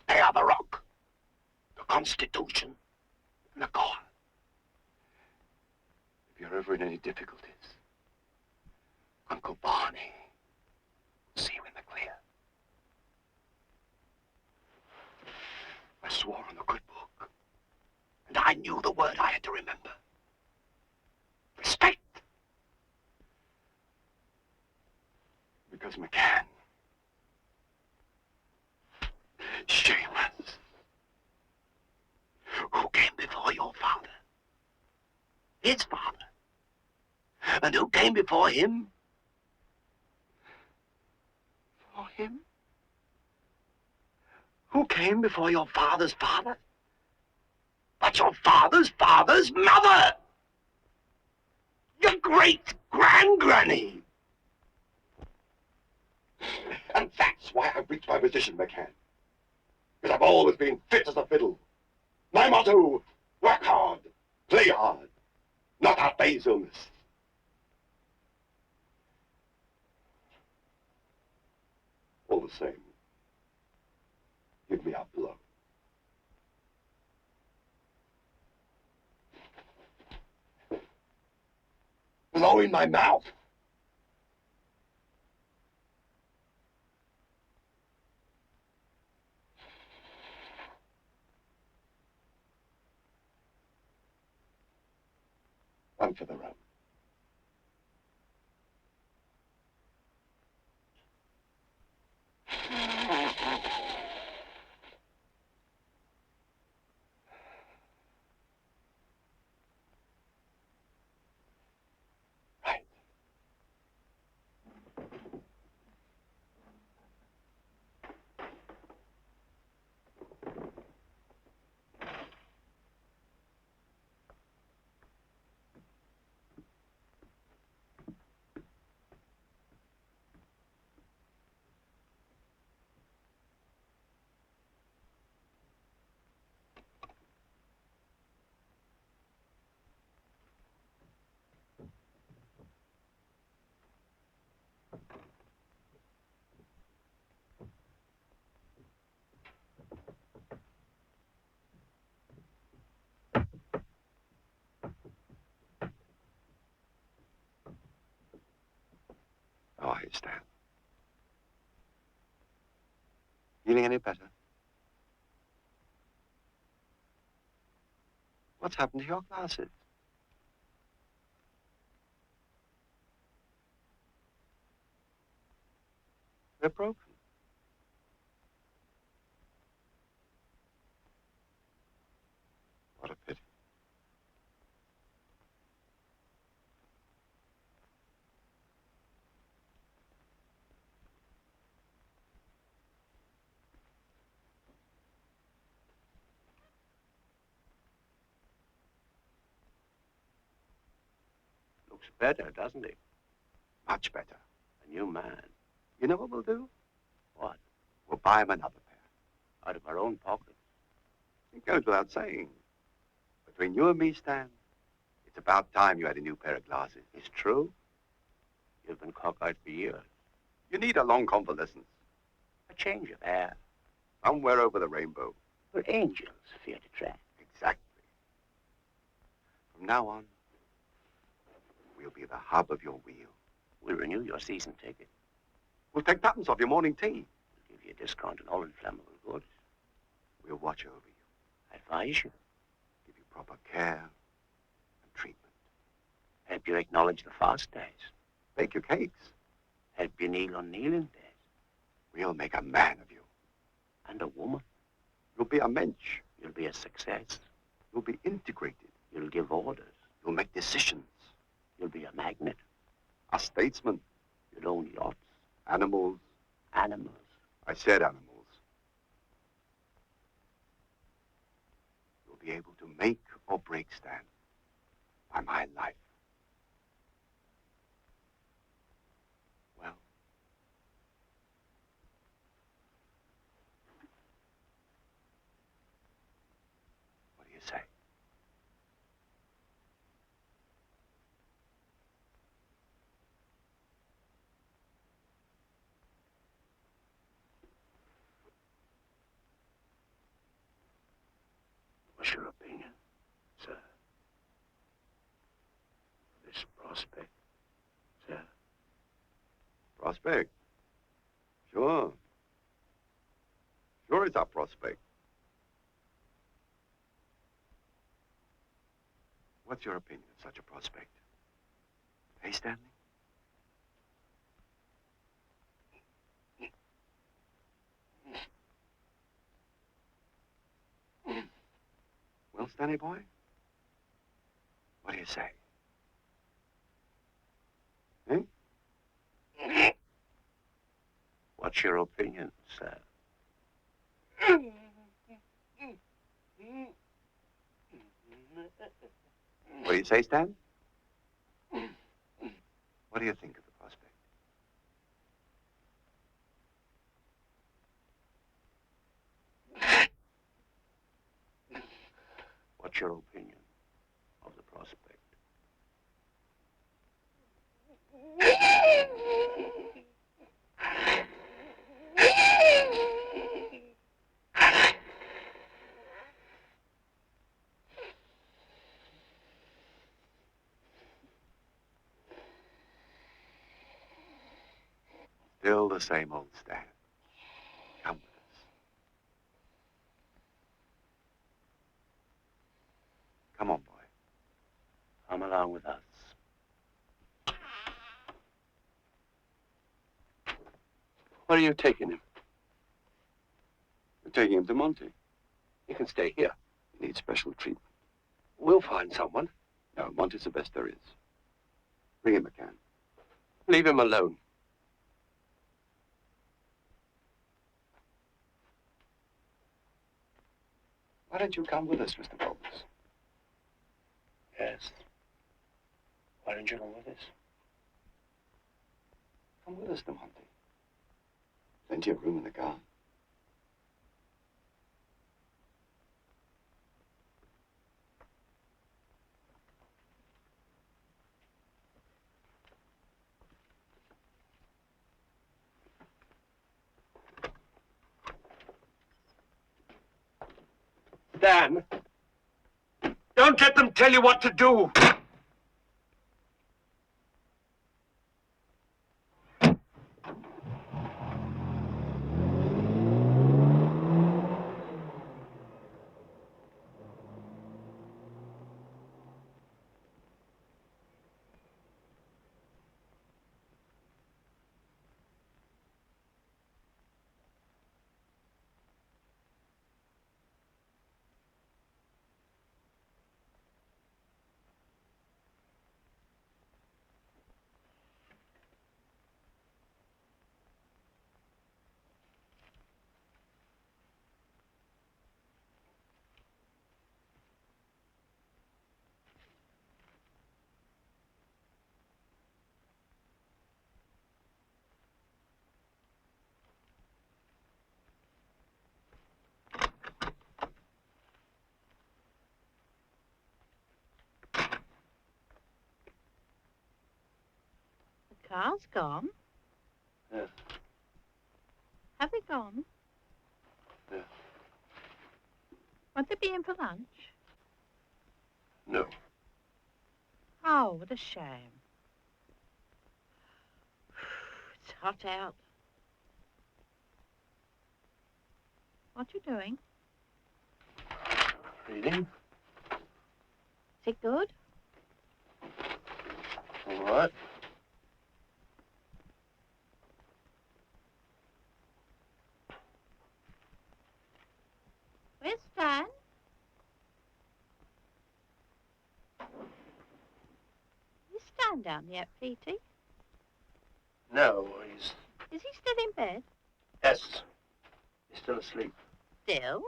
They are the rock, the Constitution, and the core. If you're ever in any difficulties, Uncle Barney will see you in the clear. I swore on the good book, and I knew the word I had to remember. Respect. Because McCann, shameless. Who came before your father? His father. And who came before him? For him? Who came before your father's father? But your father's father's mother! Your great-grand-granny! And that's why I've reached my position, McCann. Because I've always been fit as a fiddle. My motto, work hard, play hard, not have base illness. All the same, give me a blow. Blow in my mouth. One for the road. Right. are you, Stan? Feeling any better? What's happened to your glasses? They're broken. What a pity. Looks better, doesn't he? Much better. A new man. You know what we'll do? What? We'll buy him another pair. Out of our own pockets. It goes without saying. Between you and me, Stan, it's about time you had a new pair of glasses. It's true. You've been cockeyed for years. You need a long convalescence. A change of air. Somewhere over the rainbow. Where angels fear to tread. Exactly. From now on, we'll be the hub of your wheel. We'll renew your season ticket. We'll take patents off your morning tea. We'll give you a discount on all inflammable goods. We'll watch over you. Advise you. Give you proper care and treatment. Help you acknowledge the fast days. Bake your cakes. Help you kneel on kneeling days. We'll make a man of you. And a woman. You'll be a mensch. You'll be a success. You'll be integrated. You'll give orders. You'll make decisions. You'll be a magnet. A statesman. You'll own yachts. Animals. Animals. I said animals. You'll be able to make or break, Stan, by my life. Well, what do you say? What's your opinion, sir? This prospect, sir? Prospect? Sure. Sure it's our prospect. What's your opinion of such a prospect? Hey, Stanley? Well, Stanley boy, what do you say? Eh? What's your opinion, sir? What do you say, Stan? What do you think of the prospect? What's your opinion of the prospect? Still the same old Stan. Come with us. Come on, boy. Come along with us. Where are you taking him? We're taking him to Monty. He can stay here. He needs special treatment. We'll find someone. No, Monty's the best there is. Bring him a can. Leave him alone. Why don't you come with us, Mr. Bowles? Yes. Why don't you go with us? Come with us to Monty. Plenty of room in the car. Dan, don't let them tell you what to do. Carl's gone. Yeah. Have they gone? Yeah. Won't they be in for lunch? No. Oh, what a shame. It's hot out. What you doing? Reading? Is it good? All right. Where's Stan? Is Stan down yet, Petey? No, he's... Is he still in bed? Yes. He's still asleep. Still?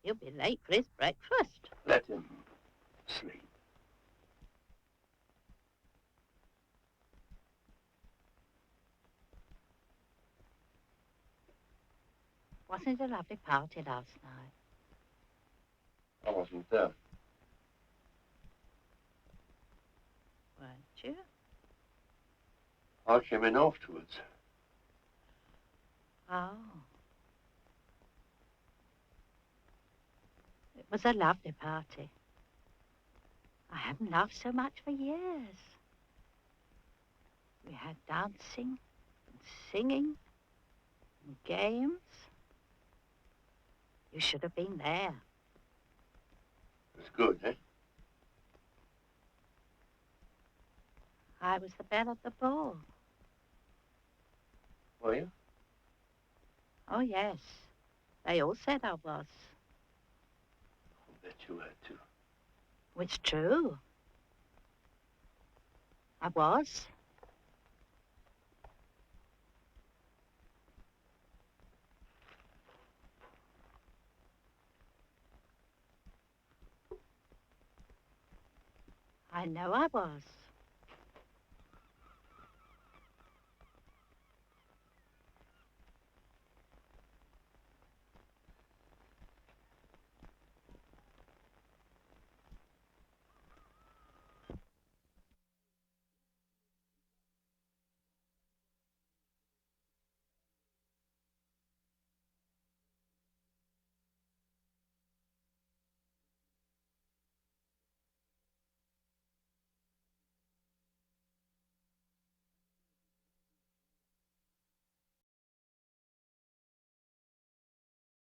He'll be late for his breakfast. Let him sleep. Wasn't it a lovely party last night? I wasn't there. Weren't you? I came in afterwards. Oh. It was a lovely party. I haven't laughed so much for years. We had dancing and singing and games. You should have been there. It was good, eh? I was the belle of the ball. Were you? Oh, yes. They all said I was. I bet you were, too. It's true. I was. I know I was.